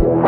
Hello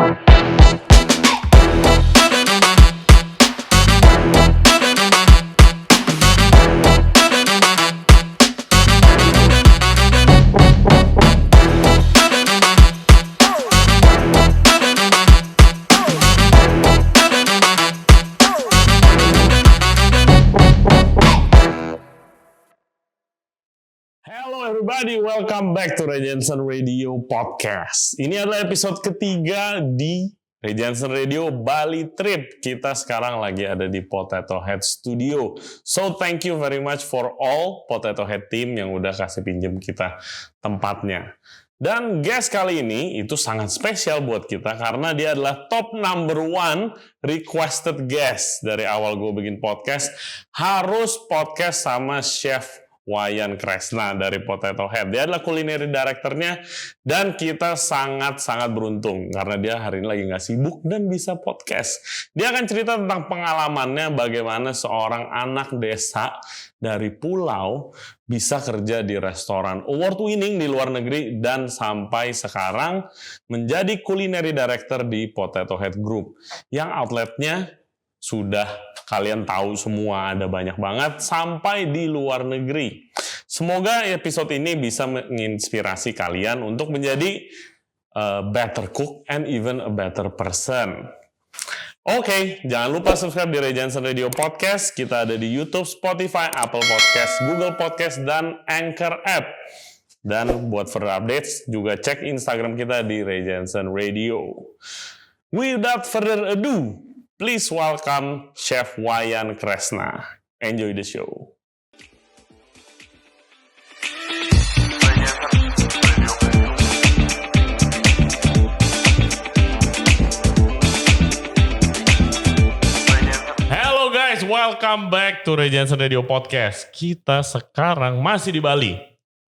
everybody, welcome back to Ray Jensen Radio Podcast. Ini adalah episode ketiga di Ray Jensen Radio Bali Trip. Kita sekarang lagi ada di Potato Head Studio. So thank you very much for all Potato Head team yang udah kasih pinjem kita tempatnya. Dan guest kali ini itu sangat spesial buat kita karena dia adalah top number 1 requested guest. Dari awal gue bikin podcast, harus podcast sama Chef Wayan Kresna dari Potato Head. Dia adalah culinary directornya dan kita sangat-sangat beruntung karena dia hari ini lagi nggak sibuk dan bisa podcast. Dia akan cerita tentang pengalamannya bagaimana seorang anak desa dari pulau bisa kerja di restoran award-winning di luar negeri dan sampai sekarang menjadi culinary director di Potato Head Group yang outletnya sudah kalian tahu semua, ada banyak banget sampai di luar negeri. Semoga episode ini bisa menginspirasi kalian untuk menjadi a better cook and even a better person. Oke, jangan lupa subscribe di Ray Jensen Radio Podcast. Kita ada di YouTube, Spotify, Apple Podcast, Google Podcast, dan Anchor App. Dan buat further updates, juga cek Instagram kita di Ray Jensen Radio. Without further ado, please welcome Chef Wayan Kresna. Enjoy the show. Hello guys, welcome back to Ray Jensen Radio Podcast. Kita sekarang masih di Bali.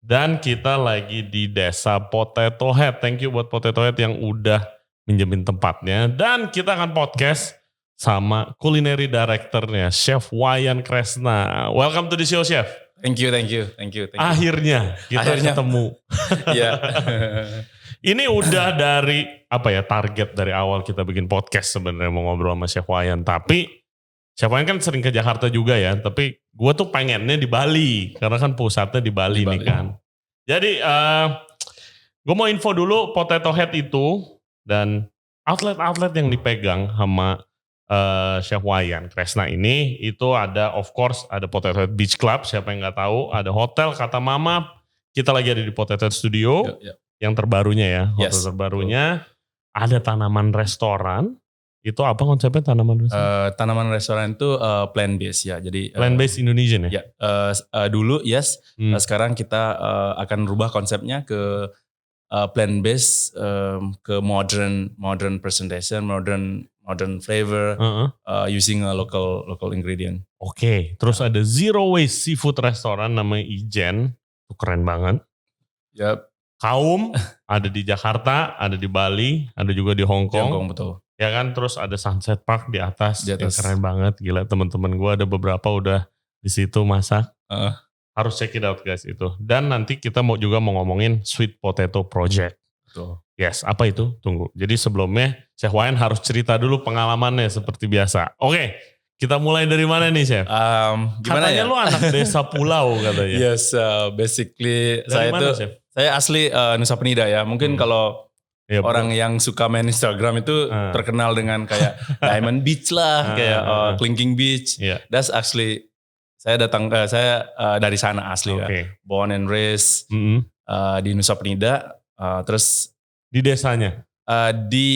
Dan kita lagi di desa Potato Head. Thank you buat Potato Head yang udah minjemin tempatnya. Dan kita akan podcast sama culinary directornya, Chef Wayan Kresna. Welcome to the show, Chef. Thank you. Akhirnya kita ketemu. Iya. Ini udah dari target dari awal kita bikin podcast sebenarnya mau ngobrol sama Chef Wayan. Tapi Chef Wayan kan sering ke Jakarta juga ya. Tapi gue tuh pengennya di Bali karena kan pusatnya di Bali nih kan. Jadi gue mau info dulu Potato Head itu dan outlet-outlet yang dipegang sama Chef Wayan Kresna ini itu ada, of course, ada Potato Head Beach Club, siapa yang nggak tahu, ada hotel Kata Mama, kita lagi ada di Potato Head Studio, yang terbarunya ya, hotel terbarunya, ada tanaman restoran, itu apa konsepnya tanaman restoran? Tanaman restoran itu plant based ya, jadi plant based Indonesian ya? Dulu sekarang kita akan rubah konsepnya ke plant based, ke modern presentation, modern flavor, using a local ingredient. Oke, terus ada Zero Waste Seafood Restaurant namanya Ijen, itu keren banget. Yep. Kaum ada di Jakarta, ada di Bali, ada juga di Hong Kong. Betul. Ya kan, terus ada Sunset Park di atas. Yang keren banget, gila teman-teman gue ada beberapa udah di situ masak. Harus check it out guys itu. Dan nanti kita mau ngomongin Sweet Potato Project. Betul. Yes, apa itu? Tunggu. Jadi sebelumnya Chef Wayan harus cerita dulu pengalamannya seperti biasa. Oke, kita mulai dari mana nih Chef? Katanya lu anak desa pulau katanya. Yes, basically dari mana, Chef? Saya asli Nusa Penida ya. Mungkin kalau orang yang suka main Instagram itu terkenal dengan kayak Diamond Beach lah, kayak Clinking Beach. That's actually saya dari sana asli ya. Born and raised di Nusa Penida. Terus di desanya? Di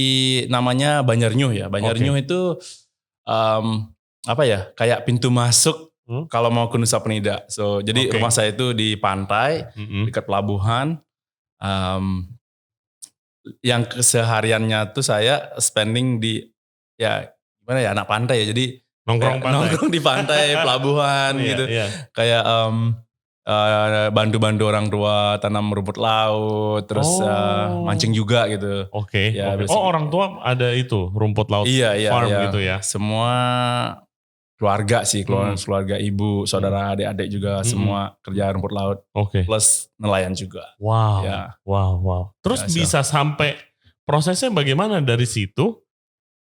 namanya Banjarnyuh ya. Banjarnyuh itu kayak pintu masuk kalau mau ke Nusa Penida. So jadi rumah saya itu di pantai, dekat pelabuhan. Yang kesehariannya tuh saya spending di anak pantai ya. Jadi nongkrong di pantai, pelabuhan gitu. Kayak bantu-bantu orang tua tanam rumput laut, terus mancing juga gitu. Orang tua ada itu rumput laut farm gitu ya. Semua keluarga sih, keluarga ibu, saudara, adik-adik juga semua kerja rumput laut. Plus nelayan juga. Wow. Terus bisa sampai prosesnya bagaimana dari situ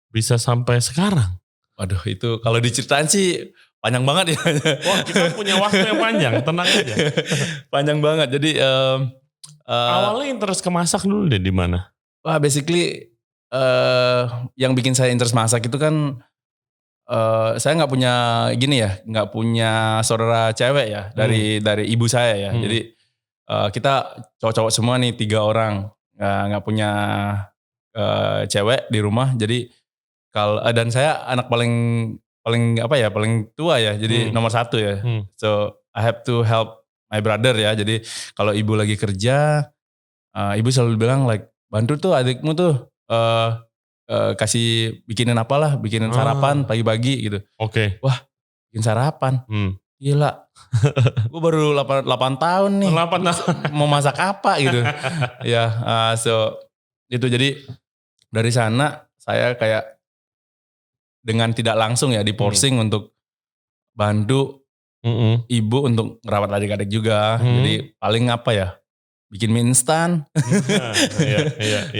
bisa sampai sekarang? Waduh, itu kalau diceritain sih panjang banget ya. Wah, kita punya waktu yang panjang, tenang aja. Panjang banget. Jadi awalnya interest ke masak dulu deh di mana? wah, basically yang bikin saya interest masak itu kan saya nggak punya gini ya, nggak punya saudara cewek ya dari ibu saya ya. Jadi kita cowok-cowok semua nih 3 orang, nggak punya cewek di rumah. Jadi dan saya anak paling paling tua ya. Jadi nomor 1 ya. So I have to help my brother ya. Jadi kalau ibu lagi kerja, ibu selalu bilang like bantu tuh adikmu tuh. Kasih bikinin sarapan pagi-pagi gitu. Oke. Wah, bikin sarapan. Gila. Gue baru 8 tahun nih. 8 tahun. Mau masak apa gitu. Ya, so itu jadi dari sana saya kayak dengan tidak langsung ya diporsing untuk bantu ibu untuk ngerawat adik-adik juga. Jadi paling apa ya? Bikin mie instan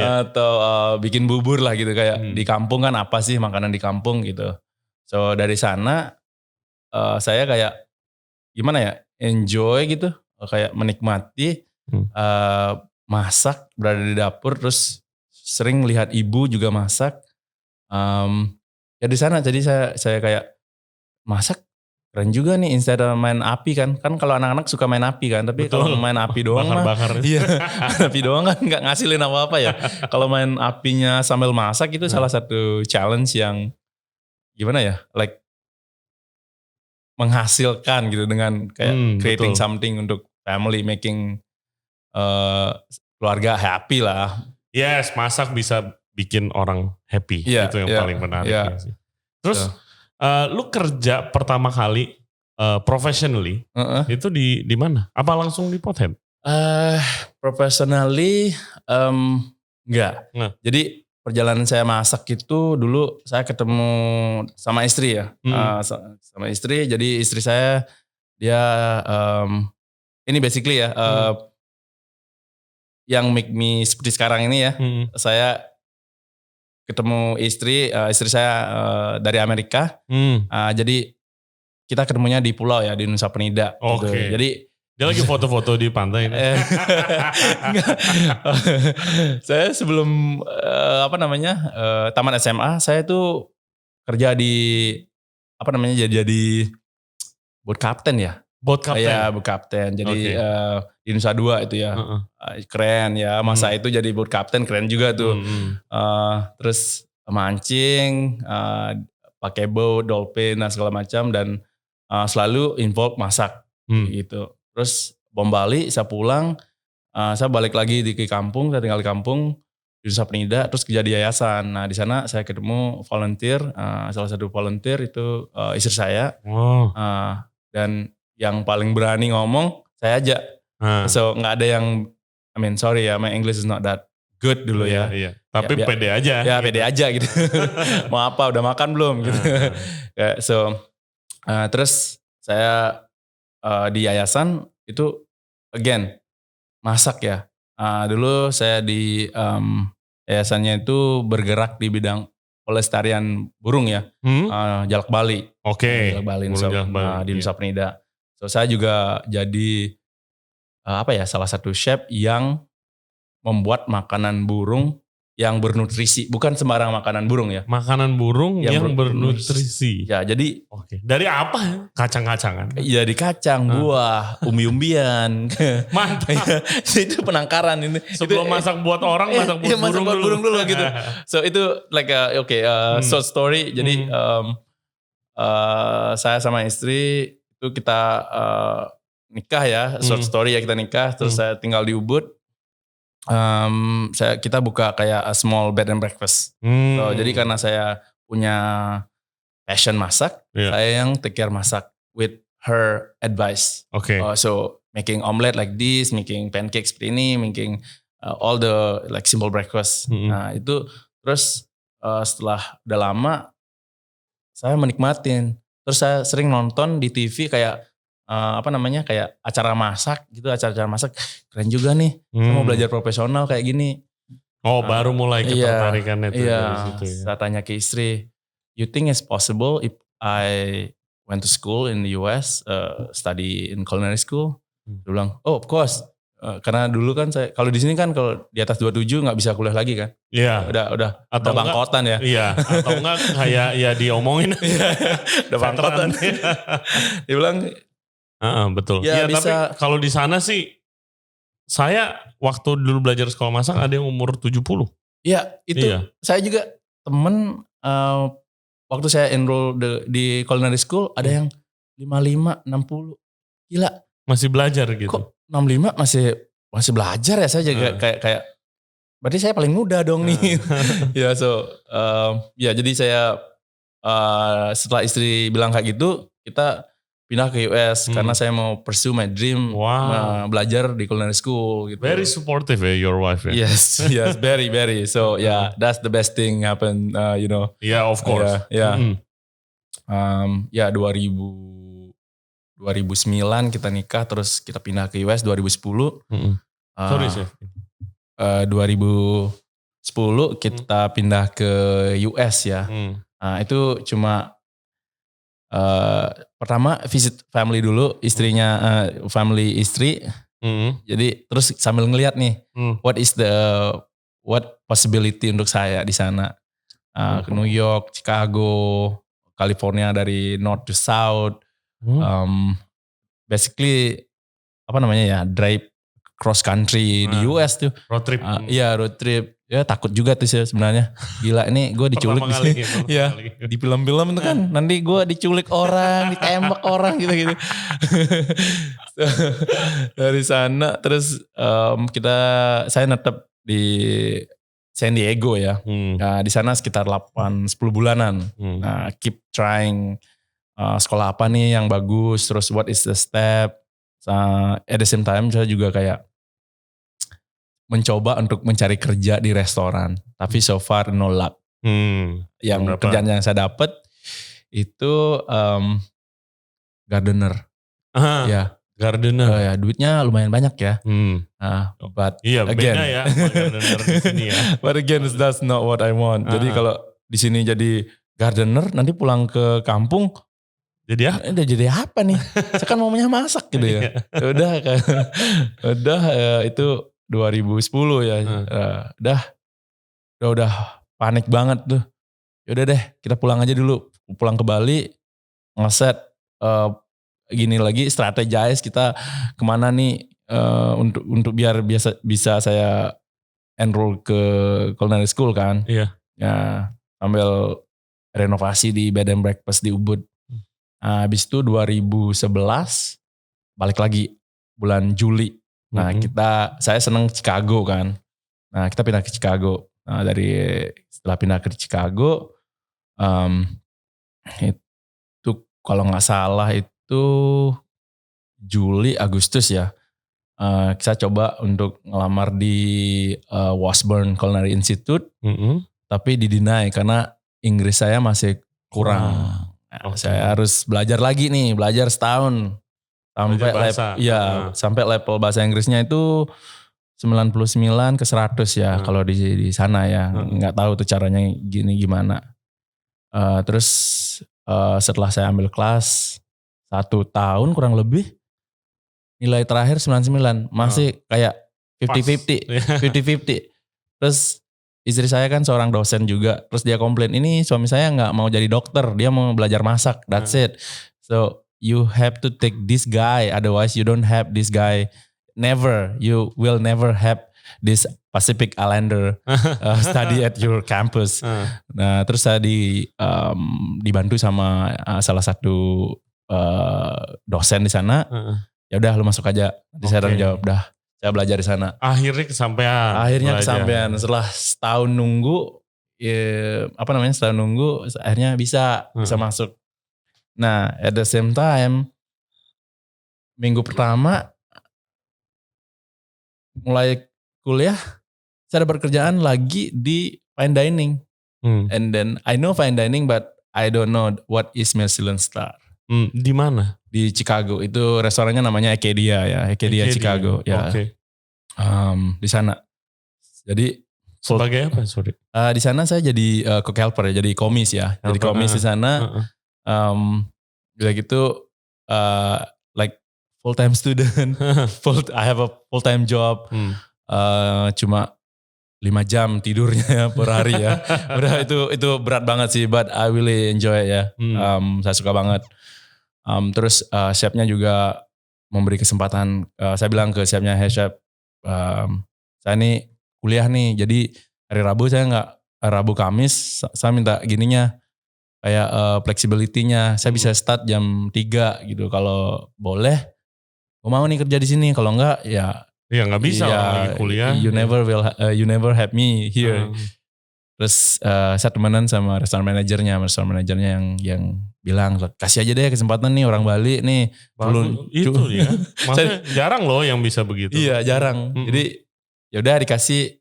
atau bikin bubur lah gitu kayak di kampung kan apa sih makanan di kampung gitu. So dari sana saya kayak gimana ya enjoy gitu kayak menikmati masak berada di dapur terus sering lihat ibu juga masak. Ya di sana jadi saya kayak masak keren juga nih instead of main api kan kalau anak-anak suka main api kan tapi kalau main api doang bakar-bakar. Iya api doang kan nggak ngasilin apa-apa ya. Kalau main apinya sambil masak itu salah satu challenge yang gimana ya like menghasilkan gitu dengan kayak creating something untuk family making keluarga happy lah. Yes, masak bisa bikin orang happy itu yang paling menarik sih. Terus lu kerja pertama kali professionally itu di mana? Apa langsung di Pothead? Professionally enggak. Jadi perjalanan saya masak itu dulu saya ketemu sama istri ya. Sama istri. Jadi istri saya dia ini basically ya yang make me seperti sekarang ini ya. Saya ketemu istri saya dari Amerika. Jadi kita ketemunya di pulau ya di Nusa Penida. Oke. Gitu. Jadi dia lagi foto-foto di pantai. Saya sebelum tamat SMA saya tuh kerja di jadi boat captain ya. Boat captain. Ya boat captain. Jadi di Nusa Dua itu ya. Keren ya masa itu jadi boat captain keren juga tuh. Terus mancing, pakai boat, dolphin dan segala macam dan selalu involve masak gitu. Terus bom Bali saya pulang, saya balik lagi di kampung, saya tinggal di kampung di Nusa Penida, terus kerja di yayasan. Nah di sana saya ketemu volunteer, salah satu volunteer itu istri saya, dan yang paling berani ngomong saya aja. So nggak ada yang, sorry ya, my English is not that good dulu ya. Iya. Tapi pede aja. Ya pede aja gitu. Mau apa, udah makan belum gitu. So terus saya di yayasan itu again masak ya. Dulu saya di yayasannya itu bergerak di bidang pelestarian burung ya. Jalak Bali. Oke. Jalak Bali di Nusa Penida. So saya juga jadi salah satu chef yang membuat makanan burung yang bernutrisi, bukan sembarang makanan burung ya. Makanan burung yang bernutrisi. Ya, jadi dari apa? Kacang-kacangan. Iya, dari kacang, buah, umbi-umbian. Mantap. Itu penangkaran ini. Sebelum masak buat orang, masak buat burung dulu gitu. So itu like short story. Jadi saya sama istri itu kita nikah ya, short story ya kita nikah. Terus saya tinggal di Ubud. Kita buka kayak a small bed and breakfast. So, jadi karena saya punya passion masak, saya yang take care masak with her advice. So making omelette like this, making pancakes seperti ini, making all the like simple breakfast. Nah itu terus setelah udah lama saya menikmatin. Terus saya sering nonton di TV kayak kayak acara masak gitu, acara masak keren juga nih. Saya mau belajar profesional kayak gini. Oh, baru mulai ketertarikannya tuh dari situ ya. Saya tanya ke istri, you think it's possible if I went to school in the US, study in culinary school? Dia bilang, oh of course. Karena dulu kan saya, kalau di sini kan kalau di atas 27 nggak bisa kuliah lagi kan? Iya. Udah Atau bangkotan ya? Iya. Atau enggak kayak ya diomongin. Udah bangkotan. Dia bilang, betul. Ya, bisa. Tapi kalau di sana sih, saya waktu dulu belajar sekolah masak ada yang umur 70. Iya, itu saya juga temen waktu saya enroll di culinary school ada yang 55, 60. Gila. Masih belajar gitu. Kok 65 masih belajar ya, saya juga kayak berarti saya paling muda dong nih. Ya jadi saya setelah istri bilang kayak gitu, kita pindah ke US karena saya mau pursue my dream belajar di culinary school gitu. Very supportive your wife ya. Yes, very very. So that's the best thing happen, you know. Yeah, of course. 2009 kita nikah, terus kita pindah ke US 2010. Sorry chef. 2010 kita pindah ke US ya. Itu cuma pertama visit family dulu, istrinya family istri. Jadi terus sambil ngelihat nih, what possibility untuk saya di sana. Ke New York, Chicago, California dari north to south. Basically drive cross country di US tuh. Road trip. Road trip. Ya takut juga tuh sih sebenarnya. Gila ini gue diculik di sini. Ya, di film-film itu kan nanti gue diculik orang, ditembak orang gitu-gitu. So, dari sana terus saya netep di San Diego ya. Nah, di sana sekitar 8-10 bulanan. Nah, keep trying sekolah apa nih yang bagus, terus what is the step. At the same time saya juga kayak mencoba untuk mencari kerja di restoran, tapi so far no luck. Yang kerjaan yang saya dapat itu gardener. Ya, gardener. Ya, duitnya lumayan banyak ya. But again, beda ya gardener di sini ya. But again, that's not what I want. Jadi kalau di sini jadi gardener, nanti pulang ke kampung jadi apa nih? Saya kan maunya masak gitu ya. Udah itu 2010 ya. Udah panik banget tuh. Yaudah deh, kita pulang aja dulu. Pulang ke Bali, ngeset gini lagi, strategize kita kemana nih untuk biar bisa saya enroll ke culinary school kan. Iya. Ya, sambil renovasi di bed and breakfast di Ubud. Habis itu 2011 balik lagi bulan Juli. Nah saya seneng Chicago kan. Nah kita pindah ke Chicago. Nah setelah pindah ke Chicago, itu kalau nggak salah itu Juli Agustus ya. Saya coba untuk ngelamar di Washburn Culinary Institute, tapi didinai karena Inggris saya masih kurang. Saya harus belajar lagi nih, belajar setahun sampai level bahasa Inggrisnya itu 99 ke 100 ya kalau di sana ya. Nggak tahu tuh caranya gimana. Terus setelah saya ambil kelas 1 tahun kurang lebih, nilai terakhir 99, masih kayak 50-50. Terus istri saya kan seorang dosen juga, terus dia komplain, ini suami saya nggak mau jadi dokter, dia mau belajar masak, that's it. So you have to take this guy, otherwise you don't have this guy. You will never have this Pacific Islander study at your campus. Nah terus saya dibantu sama salah satu dosen di sana. Ya udah lu masuk aja. Saya tanggung jawab dah. Saya belajar di sana. Akhirnya kesampaian. Setelah setahun nunggu, akhirnya bisa masuk. Nah, at the same time, minggu pertama mulai kuliah, saya ada pekerjaan lagi di fine dining. And then I know fine dining, but I don't know what is Michelin star. Di mana? Di Chicago. Itu restorannya namanya Acadia ya. Acadia Chicago. Ya. Okay. Di sana. Jadi Sebagai apa, sorry? Di sana saya jadi cook helper ya, jadi komis ya. Jadi komis di sana. Udah gitu like full time student. I have a full time job. Cuma 5 jam tidurnya per hari ya. Udah itu berat banget sih, but I really enjoy it ya. Saya suka banget. Terus chefnya juga memberi kesempatan. Saya bilang ke chefnya, hey chef, saya nih kuliah nih, jadi hari Rabu saya nggak, Rabu Kamis saya minta gininya, kayak flexibility-nya. Saya bisa start jam 3 gitu. Kalau boleh, gue mau nih kerja di sini. Kalau enggak ya nggak bisa, orang lagi kuliah. You never have me here. Terus saya temenan sama restoran manajernya yang bilang, kasih aja deh kesempatan nih orang Bali nih. Itu ya. Maksudnya jarang loh yang bisa begitu. Iya jarang. Jadi yaudah dikasih.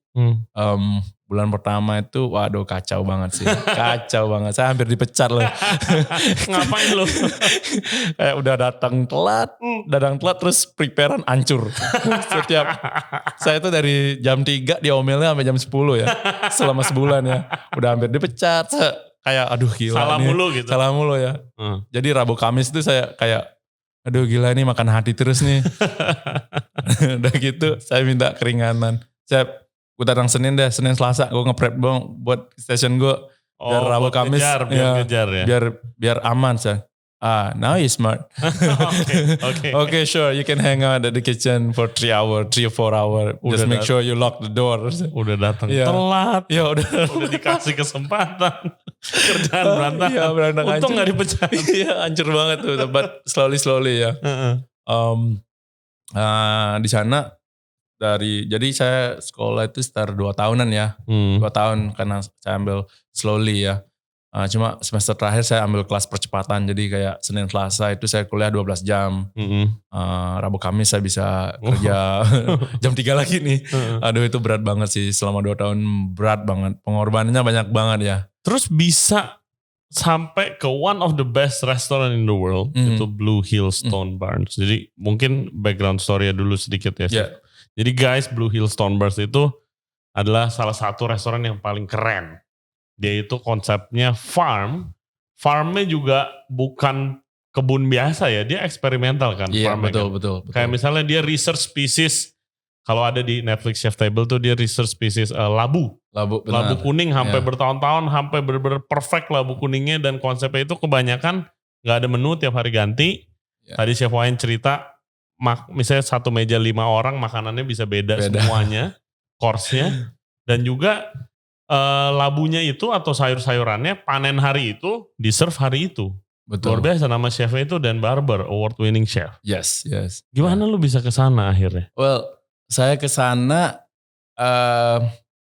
Bulan pertama itu waduh kacau banget sih. Kacau banget. Saya hampir dipecat loh. Ngapain lo? Kayak udah datang telat terus preparean hancur. Saya itu dari jam 3 diomelnya sampai jam 10 ya. Selama sebulan ya. Udah hampir dipecat. Kayak aduh gila salah nih. Mulu gitu. Salah mulu ya. Jadi Rabu Kamis itu saya kayak aduh gila nih makan hati terus nih. Udah gitu saya minta keringanan. Gue datang Senin Selasa gue nge-prep buat station gue. Biar Rabu Kamis. Biar biar aman saya. Now you smart. Okay, sure. You can hang out at the kitchen for 3 or 4 hours. Just make sure you lock the door. Udah datang telat. Ya udah dikasih kesempatan. Kerjaan berantakan. Iya, berantakan. Untung gak dipecat. Iya, hancur banget tuh. But slowly ya. Di sana jadi saya sekolah itu sekitar 2 tahunan ya. 2 tahun karena saya ambil slowly ya. Cuma semester terakhir saya ambil kelas percepatan. Jadi kayak Senin Selasa itu saya kuliah 12 jam. Rabu Kamis saya bisa kerja jam 3 lagi nih. Aduh itu berat banget sih selama 2 tahun. Berat banget. Pengorbanannya banyak banget ya. Terus bisa sampai ke one of the best restaurant in the world. Itu Blue Hill Stone Barns. Jadi mungkin background story-nya dulu sedikit ya. Yeah. Jadi guys, Blue Hill Stone Barns itu adalah salah satu restoran yang paling keren. Dia itu konsepnya farm. Farmnya juga bukan kebun biasa ya, dia eksperimental kan. Iya, farmnya betul. Kayak misalnya dia research species, kalau ada di Netflix Chef Table tuh dia research species labu kuning sampai bertahun-tahun, sampai bener-bener perfect labu kuningnya, dan konsepnya itu kebanyakan gak ada menu, tiap hari ganti. Tadi Chef Wayan cerita, misalnya satu meja 5 orang makanannya bisa beda. Semuanya, course-nya, dan juga labunya itu atau sayur-sayurannya panen hari itu, di-serve hari itu. Betul. Luar biasa, nama chefnya itu Dan Barber, award-winning chef. Yes. Gimana lu bisa ke sana akhirnya? Well, saya ke sana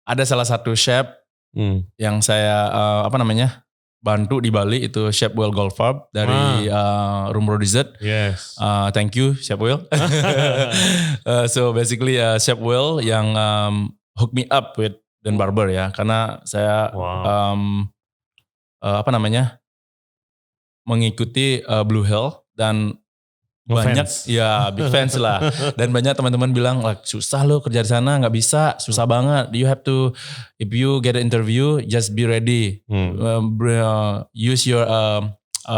ada salah satu chef yang saya bantu di Bali, itu Chef Will Goldfarb dari Room Dessert. Yes. Thank you Chef Will. So basically Chef Will yang hook me up with Dan Barber ya, karena saya mengikuti Blue Hill dan banyak big fans lah, dan banyak teman-teman bilang susah lo kerja di sana, nggak bisa, susah banget. You have to, if you get an interview, just be ready, use your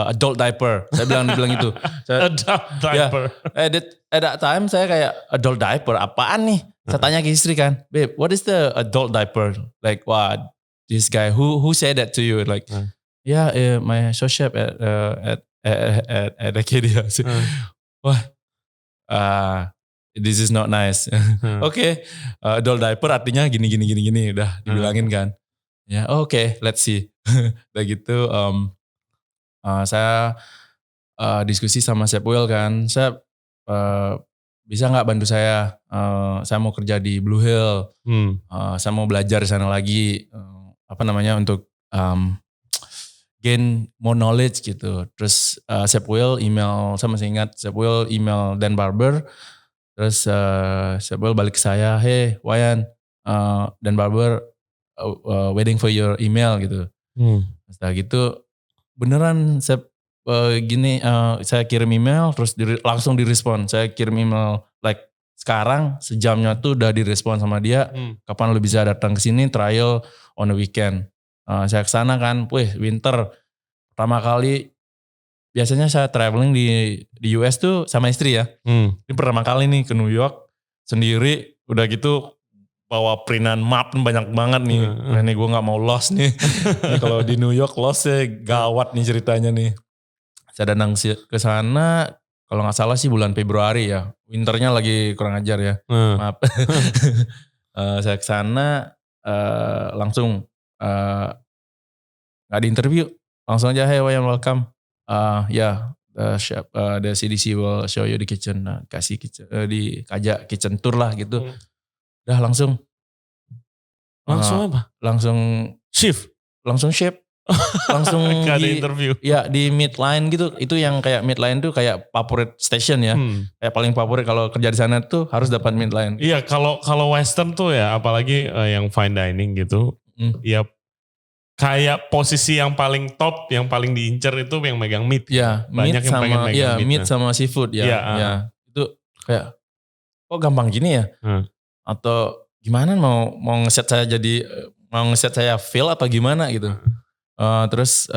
adult diaper. Saya bilang itu. Adult diaper. At that time saya kayak adult diaper apaan nih? Saya tanya ke istri kan, babe, what is the adult diaper? Like, what? This guy, who said that to you? Like, my show chef at Acadia. Wah, this is not nice. Oke, adult diaper artinya gini, udah dibilangin kan. Ya, oke, let's see. Udah gitu, saya diskusi sama Chef Will kan, Chef, bisa nggak bantu saya? Saya mau kerja di Blue Hill. Saya mau belajar di sana lagi. Untuk gain more knowledge gitu. Terus Chef Will email, saya masih ingat, Chef Will email Dan Barber. Terus Chef Will balik ke saya, hey Wayan, Dan Barber waiting for your email gitu. Setelah gitu beneran Chef saya kirim email, terus langsung direspon. Saya kirim email like sekarang sejamnya tuh udah direspon sama dia, kapan lu bisa datang ke sini trial on the weekend. Saya kesana kan, winter pertama kali. Biasanya saya traveling di US tuh sama istri ya. Ini pertama kali nih ke New York sendiri, udah gitu bawa printan map banyak banget nih. Ini gue gak mau lost nih. Ini kalau di New York lostnya gawat nih ceritanya nih. Saya datang ke sana, kalau gak salah sih bulan Februari ya. Winternya lagi kurang ajar ya. Maaf. Saya ke sana langsung gak di interview. Langsung aja, hey Wayan welcome. The CDC will show you the kitchen. Kasih kitchen, dikajak kitchen tour lah gitu. Udah langsung. Langsung apa? Langsung shift. Langsung Gak ada interview. Ya di midline gitu. Itu yang kayak midline tuh kayak favorit station ya. Kayak paling favorit kalau kerja di sana tuh harus dapat midline. Iya, kalau western tuh ya apalagi yang fine dining gitu. Ya kayak posisi yang paling top, yang paling diincer itu yang megang meat. Ya, banyak meat yang pengen megang meat sama seafood ya. Ya. Itu kayak kok gampang gini ya? Atau gimana mau ngeset saya fail apa gimana gitu. Terus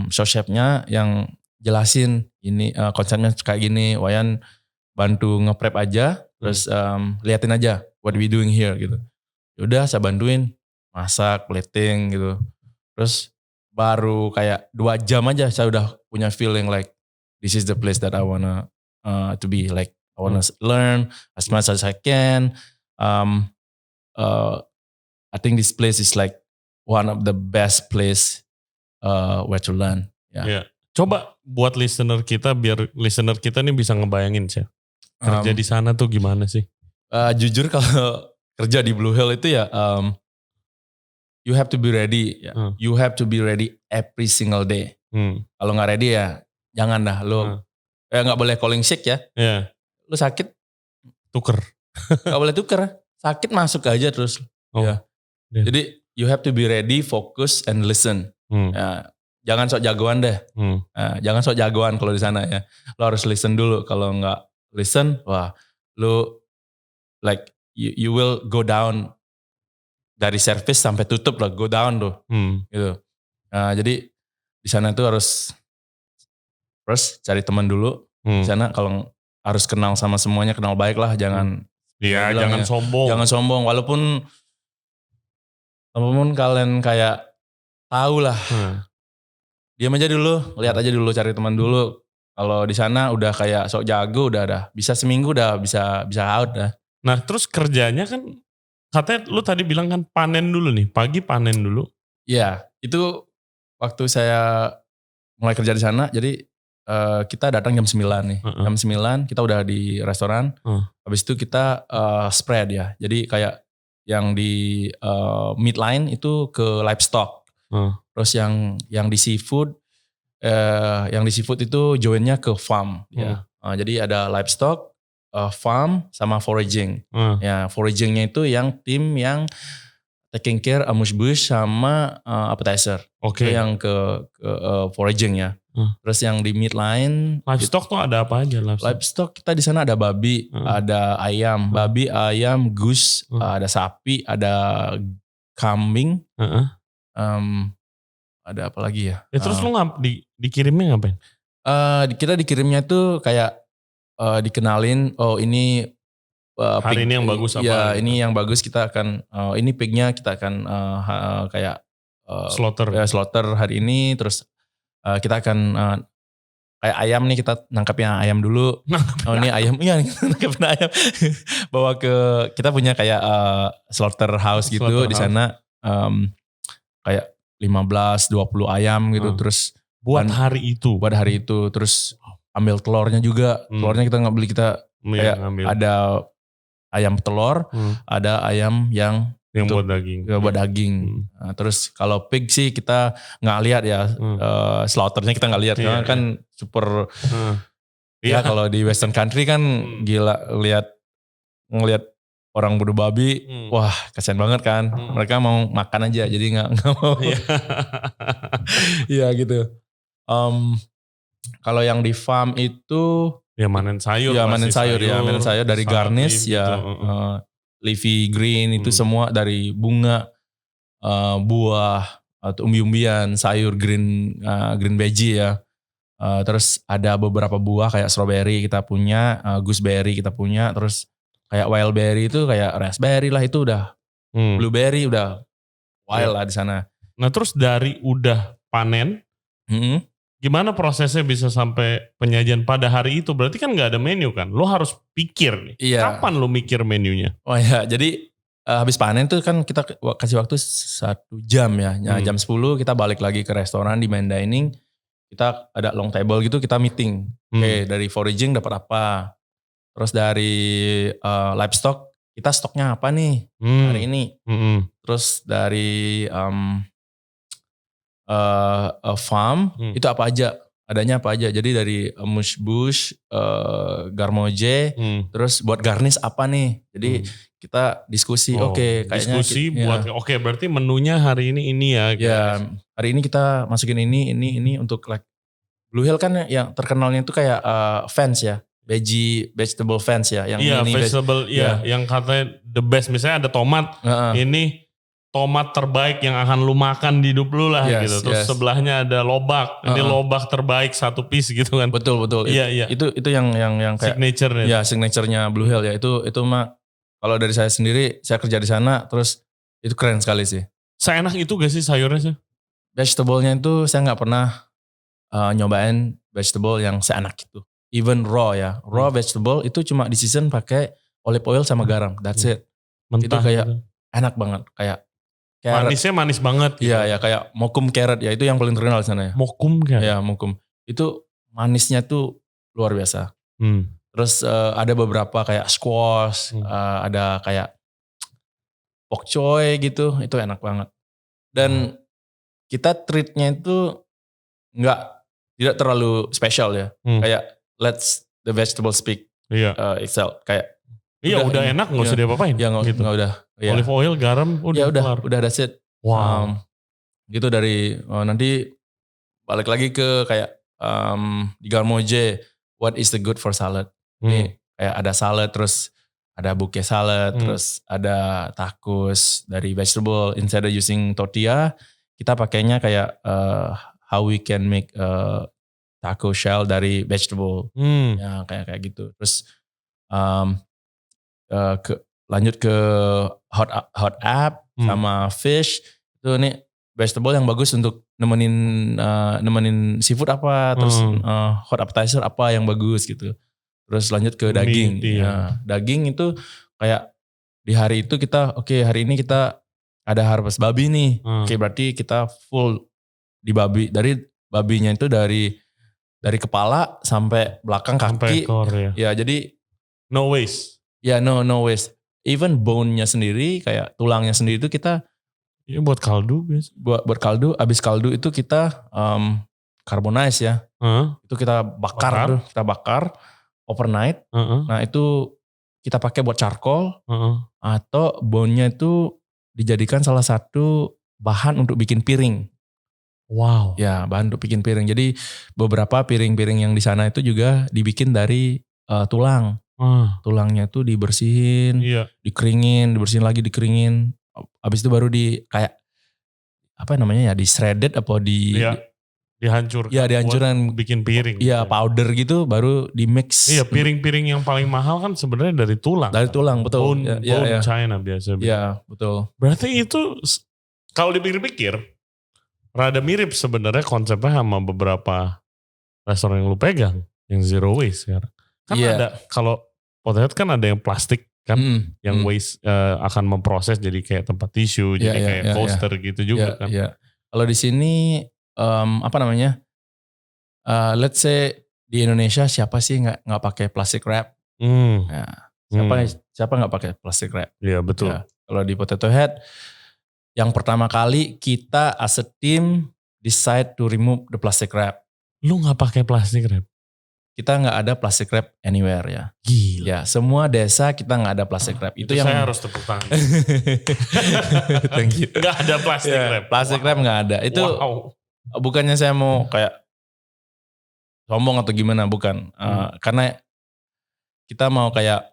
show chef-nya yang jelasin ini konsepnya kayak gini, Wayan bantu nge-prep aja, terus liatin aja what we doing here gitu. Yaudah saya bantuin masak, plating gitu. Terus baru kayak 2 jam aja saya udah punya feeling like this is the place that I wanna to be, like I wanna learn as much as I can. I think this place is like one of the best place where to learn. Yeah. Coba buat listener kita, biar listener kita nih bisa ngebayangin sih. Kerja di sana tuh gimana sih? Jujur kalau kerja di Blue Hill itu ya, you have to be ready. You have to be ready every single day. Kalau nggak ready ya jangan dah lo. Nggak boleh calling sick ya. Lo sakit tuker. Nggak boleh tuker. Sakit masuk aja terus. Jadi you have to be ready, focus and listen. Jangan sok jagoan deh. Jangan sok jagoan kalau di sana ya. Lo harus listen dulu. Kalau nggak listen, wah, lo like you will go down dari service sampai tutup lah, go down tuh. Gitu. Jadi di sana tuh harus first cari teman dulu. Di sana kalau harus kenal sama semuanya, kenal baik lah, jangan. Iya, jangan sombong. Jangan sombong, walaupun kalian kayak tahu lah. Diam aja dulu, lihat aja dulu, cari teman dulu. Kalau di sana udah kayak sok jago, udah bisa seminggu udah bisa out dah. Nah, terus kerjanya kan katanya lu tadi bilang kan panen dulu nih, pagi panen dulu. Iya, itu waktu saya mulai kerja di sana, jadi kita datang jam 9 nih. Jam 9 kita udah di restoran. Habis itu kita spread ya. Jadi kayak yang di midline itu ke livestock. Terus yang di seafood itu joinnya ke farm. Ya. Jadi ada livestock, farm sama foraging. Ya, foragingnya itu yang tim yang taking care amuse-bouche sama appetizer. Itu yang ke foraging ya. Terus yang di midline livestock tuh ada apa aja? Livestock kita di sana ada babi, ada ayam, ayam, goose, ada sapi, ada kambing, ada apa lagi ya? Terus lu dikirimnya ngapain? Kita dikirimnya tuh kayak dikenalin, oh ini hari ini yang bagus apa? Ya ini yang bagus kita akan, ini pignya kita akan kayak slaughter hari ini, terus kita akan kayak ayam nih, kita nangkapnya ayam dulu. Ini ayam, iya nangkapnya ayam. Bawa kita punya kayak slaughterhouse gitu di sana, kayak 15-20 ayam gitu, terus buat hari itu. Terus ambil telurnya juga. Telurnya kita nggak beli, kita kayak ada ayam telur, ada ayam yang buat daging. Buat daging. Nah, terus kalau pig sih kita nggak lihat ya, slaughternya kita nggak lihat karena kan super. Ya kalau di Western country kan gila ngelihat orang bunuh babi, wah kasian banget kan. Mereka mau makan aja, jadi nggak mau. Iya gitu. Kalau yang di farm itu Ya manen sayur. Ya manen sayur dari garnish gitu. ya. Leafy green itu semua dari bunga, buah atau umbi-umbian, sayur green veggie ya. Terus ada beberapa buah kayak strawberry kita punya, gooseberry kita punya, terus kayak wildberry itu kayak raspberry lah itu udah, blueberry udah wild lah di sana. Nah terus dari udah panen, gimana prosesnya bisa sampai penyajian pada hari itu? Berarti kan nggak ada menu kan? Lo harus pikir nih. Iya. Kapan lo mikir menunya? Oh ya, jadi habis panen tuh kan kita kasih waktu 1 jam ya. Nah, jam 10 kita balik lagi ke restoran di main dining. Kita ada long table gitu, kita meeting. Oke, dari foraging dapat apa? Terus dari livestock, kita stoknya apa nih hari ini? Terus dari farm, itu apa aja? Adanya apa aja? Jadi dari mush bush, garmoje, terus buat garnish apa nih? Jadi kita diskusi, kayaknya diskusi buat berarti menunya hari ini ya. Ya, hari ini kita masukin ini untuk like Blue Hill kan yang terkenalnya itu kayak fans ya, vegetable fans ya, yang iya, ini vegetable yang katanya the best, misalnya ada tomat, ini tomat terbaik yang akan lu makan di hidup lu lah gitu. Terus sebelahnya ada lobak, ini lobak terbaik 1 piece gitu kan. Betul. Iya. Itu yang kayak signature ya, signaturenya Blue Hill ya. Itu mah kalau dari saya sendiri, saya kerja di sana, terus itu keren sekali sih. Seenak itu gak sih sayurnya sih? Vegetable-nya itu saya nggak pernah nyobain vegetable yang seenak itu. Even raw ya, raw vegetable itu cuma di season pakai olive oil sama garam. That's it. Mentah itu kayak gitu. Enak banget, kayak carrot. Manisnya manis banget. Iya gitu. Ya kayak mokum carrot ya, itu yang paling terkenal di sana ya. Mokum carrot. Ya mokum. Itu manisnya tuh luar biasa. Terus ada beberapa kayak squash, ada kayak bok choy gitu, itu enak banget. Dan kita treatnya itu tidak terlalu spesial ya. Kayak let's the vegetable speak itself. Kayak udah enak gak usah diapa-apain. Ya gak udah. Ya. Olive oil, garam, udah that's it. Wow. Gitu dari nanti balik lagi ke kayak di Garmoje, what is the good for salad? Nih kayak ada salad, terus ada bouquet salad, terus ada tacos dari vegetable. Instead of using tortilla, kita pakainya kayak how we can make taco shell dari vegetable. Ya kayak gitu. Terus lanjut ke hot app sama fish. Itu nih vegetable yang bagus untuk nemenin seafood apa, terus hot appetizer apa yang bagus gitu. Terus lanjut ke daging. Nah, daging itu kayak di hari itu kita hari ini kita ada harvest babi nih. Berarti kita full di babi. Dari babinya itu dari kepala sampai belakang kaki. Sampai ekor ya. Ya jadi no waste. Ya no waste. Even bone-nya sendiri kayak tulangnya sendiri itu kita buat kaldu biasa. Buat kaldu, abis kaldu itu kita carbonize ya. Itu kita bakar. Kita bakar overnight. Nah itu kita pakai buat charcoal atau bone-nya itu dijadikan salah satu bahan untuk bikin piring. Wow. Ya, bahan untuk bikin piring. Jadi beberapa piring-piring yang di sana itu juga dibikin dari tulang. Tulangnya tuh dibersihin, dikeringin, dibersihin lagi, dikeringin. Habis itu baru di kayak apa namanya ya, di shredded apa dihancurkan. Ya, dihancurkan bikin piring. Iya, powder gitu baru di mix. Iya, piring-piring yang paling mahal kan sebenarnya dari tulang. Dari tulang, betul. Bone China biasa. Iya, betul. Berarti itu kalau dipikir-pikir rada mirip sebenarnya konsepnya sama beberapa restoran yang lu pegang, yang zero waste sekarang. Kan ada, kalau Potato kan ada yang plastik kan, yang waste akan memproses jadi kayak tempat tisu, jadi kayak coaster gitu juga kan. Iya. Kalau di sini apa namanya? Let's say di Indonesia siapa sih nggak pakai plastic wrap? Nah, siapa nggak pakai plastic wrap? Iya betul. Ya, kalau di Potato Head, yang pertama kali kita as a team decide to remove the plastic wrap. Lu nggak pakai plastic wrap? Kita nggak ada plastic wrap anywhere ya. Gila. Ya, semua desa kita nggak ada plastic wrap. Itu yang saya harus tepuk tangan. Thank you. Nggak ada plastic wrap. Plastic wrap nggak ada. Itu bukannya saya mau kayak sombong atau gimana, bukan. Karena kita mau kayak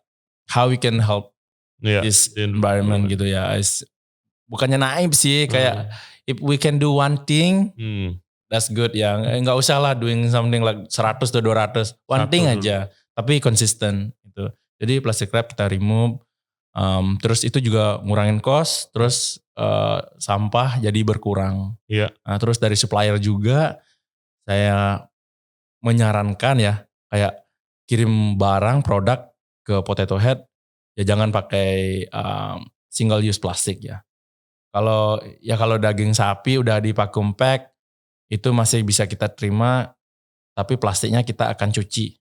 how we can help this environment gitu ya. Bukannya naif sih, kayak if we can do one thing, that's good ya. Nggak usah lah doing something like 100 atau 200, one thing aja, tapi konsisten gitu. Jadi plastic wrap kita remove, terus itu juga ngurangin cost, terus sampah jadi berkurang. Nah, terus dari supplier juga saya menyarankan ya, kayak kirim barang produk ke Potato Head ya jangan pakai single use plastik ya. Kalau daging sapi udah di vacuum pack itu masih bisa kita terima, tapi plastiknya kita akan cuci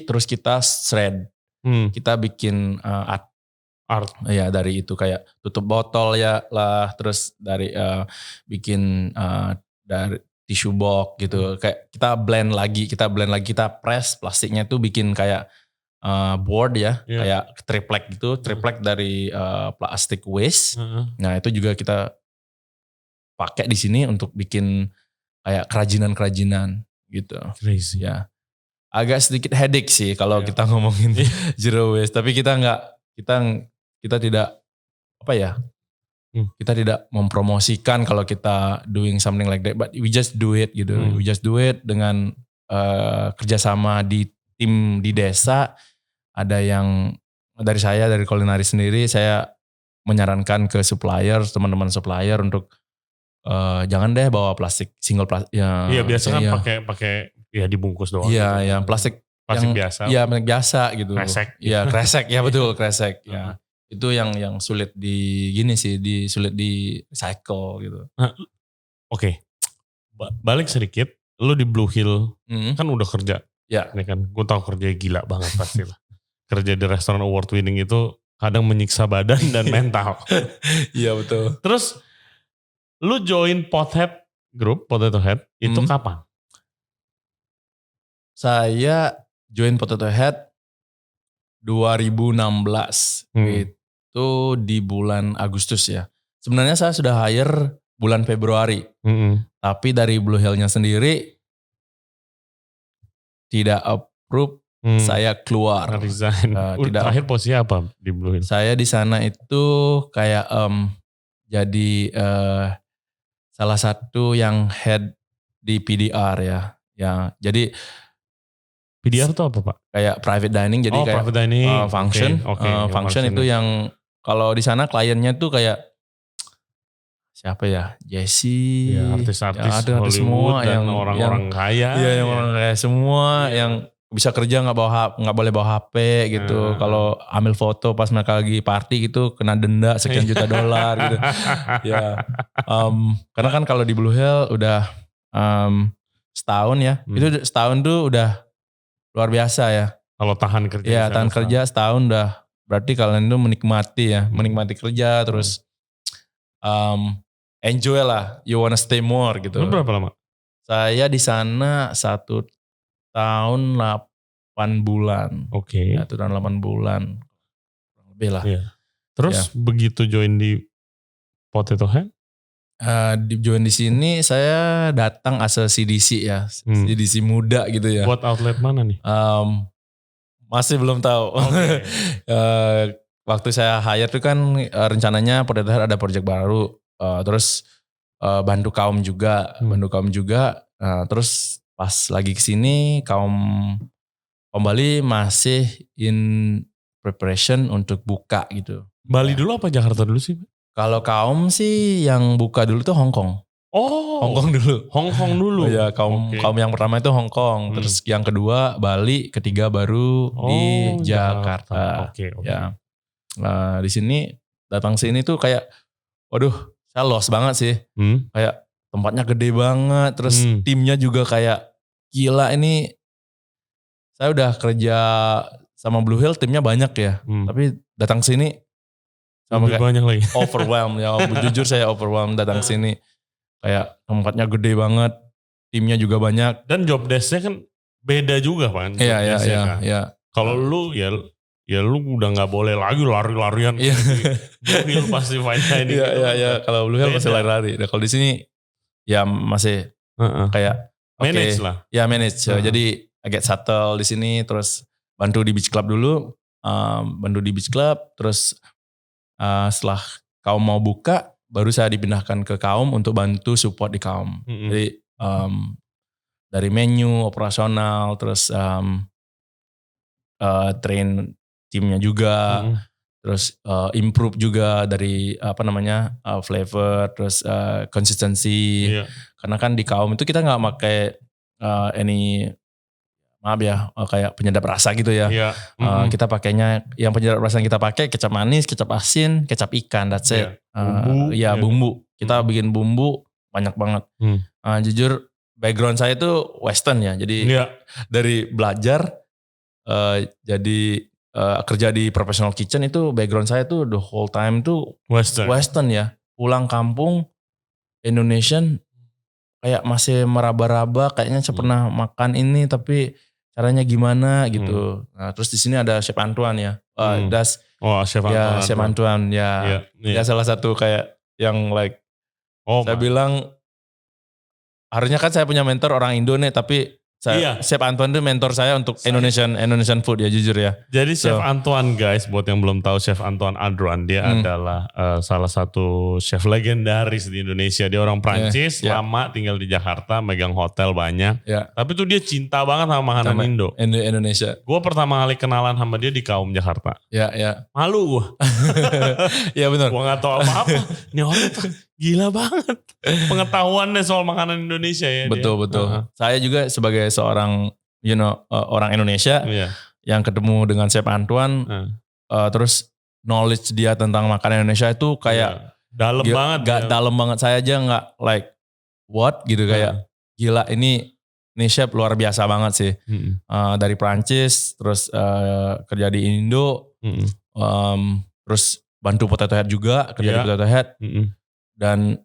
terus kita shred. Kita bikin art ya dari itu, kayak tutup botol ya lah, terus dari bikin dari tissue box gitu, kayak kita blend lagi, kita press plastiknya tuh bikin kayak board ya, kayak triplek gitu, triplek dari plastik waste. Nah itu juga kita pakai di sini untuk bikin kayak kerajinan gitu. Crazy. Ya, agak sedikit headache sih kalau kita ngomongin zero waste, tapi kita tidak kita tidak mempromosikan kalau kita doing something like that, but we just do it gitu. We just do it dengan kerjasama di tim di desa. Ada yang dari kulinari sendiri, saya menyarankan ke supplier, teman-teman supplier untuk jangan deh bawa plastik single plastik. Iya biasanya pakai ya dibungkus doang. Iya, gitu. yang plastik biasa. Iya, plastik biasa gitu. Kresek. Iya, kresek ya betul, kresek. Ya. Itu yang sulit sulit di recycle gitu. Oke. Balik sedikit, lu di Blue Hill kan udah kerja. Ya. Ini kan gue tau kerja gila banget pasti lah. Kerja di restoran award winning itu kadang menyiksa badan dan mental. Iya betul. Terus lu join Potato Head itu kapan? Saya join Potato Head 2016. Itu di bulan Agustus ya. Sebenarnya saya sudah hire bulan Februari. Tapi dari Blue Hill-nya sendiri tidak approve, saya keluar. Resign. Terakhir posisi apa di Blue Hill? Saya di sana itu kayak jadi salah satu yang head di PDR ya. Jadi PDR itu apa Pak? Kayak private dining, jadi kayak private dining. Function. Function itu yang kalau di sana kliennya tuh kayak siapa ya? Jesse, artis-artis Hollywood semua dan orang-orang kaya. Iya, yang orang kaya semua yang bisa kerja nggak boleh bawa HP gitu. Kalau ambil foto pas mereka lagi party gitu kena denda sekian juta dolar gitu. Ya, karena kan kalau di Blue Hill udah setahun ya. Itu setahun tuh udah luar biasa ya. Kalau tahan kerja. Iya, tahan kerja setahun udah. Berarti kalian tuh menikmati kerja terus enjoy lah. You wanna stay more gitu. Lu berapa lama? Saya di sana 1 tahun 8 bulan. Oke. 1 tahun 8 bulan. Lebih lah. Iya. Terus begitu join di Potato Head? Join di sini saya datang asal CDC ya. CDC muda gitu ya. Buat outlet mana nih? Masih belum tahu. Okay. Waktu saya hire tuh kan rencananya Potato Head ada project baru. Terus bantu kaum juga. Terus pas lagi kesini kaum Bali masih in preparation untuk buka gitu. Bali dulu apa Jakarta dulu sih? Kalau kaum sih yang buka dulu tuh Hong Kong. Hong Kong dulu. Oh ya, kaum yang pertama itu Hong Kong, terus yang kedua Bali, ketiga baru di Jakarta. Ya. Nah, di sini datang sini tuh kayak waduh, saya lost banget sih. Kayak tempatnya gede banget, terus timnya juga kayak gila ini. Saya udah kerja sama Blue Hill timnya banyak ya, tapi datang sini sama kayak banyak lagi. Overwhelmed ya, jujur saya overwhelmed datang sini. Kayak tempatnya gede banget, timnya juga banyak. Dan job desk-nya kan beda juga kan. Iya. Kalau lu ya lu udah gak boleh lagi lari-larian. Iya. Blue Hill pasti fine dining. Iya. Kalau Blue Hill masih lari-lari. Nah, kalau di sini ya masih kayak manage lah. Ya manage. Jadi I get settle di sini terus bantu di beach club dulu, bantu di beach club, terus setelah Kaum mau buka, baru saya dipindahkan ke Kaum untuk bantu support di Kaum. Jadi dari menu, operasional, terus train timnya juga, terus improve juga dari flavor, terus konsistensi. Karena kan di Kaum itu kita nggak pakai kayak penyedap rasa gitu ya. Kita pakainya yang penyedap rasa yang kita pakai kecap manis, kecap asin, kecap ikan, that's it. Bumbu. Kita bikin bumbu banyak banget. Jujur background saya itu Western ya. Jadi dari belajar jadi kerja di professional kitchen itu background saya tuh the whole time tuh Western ya. Pulang kampung Indonesian kayak masih meraba-raba, kayaknya saya pernah makan ini tapi caranya gimana gitu. Nah, terus di sini ada Chef Antoine ya. Chef Antoine. Chef Antoine ya. Dia salah satu kayak yang saya bilang harusnya kan saya punya mentor orang Indo nih, tapi Chef Antoine itu mentor saya untuk Indonesian food ya, jujur ya. Jadi Chef Antoine guys, buat yang belum tahu Chef Antoine Adroan, dia adalah salah satu chef legendaris di Indonesia. Dia orang Prancis, lama tinggal di Jakarta, megang hotel banyak. Tapi tuh dia cinta banget sama makanan Indo. Indonesia. Gue pertama kali kenalan sama dia di Kaum Jakarta. Malu gue. Iya benar. Gue gak tahu apa-apa. Ini orang tuh gila banget pengetahuannya soal makanan Indonesia ya. Betul. Saya juga sebagai seorang orang Indonesia yang ketemu dengan Chef Antoine, terus knowledge dia tentang makanan Indonesia itu kayak dalam banget. Dalam banget, saya aja nggak what gitu, kayak gila ini chef luar biasa banget sih. Dari Prancis terus kerja di Indo, terus bantu Potato Head juga, kerja di Potato Head. Dan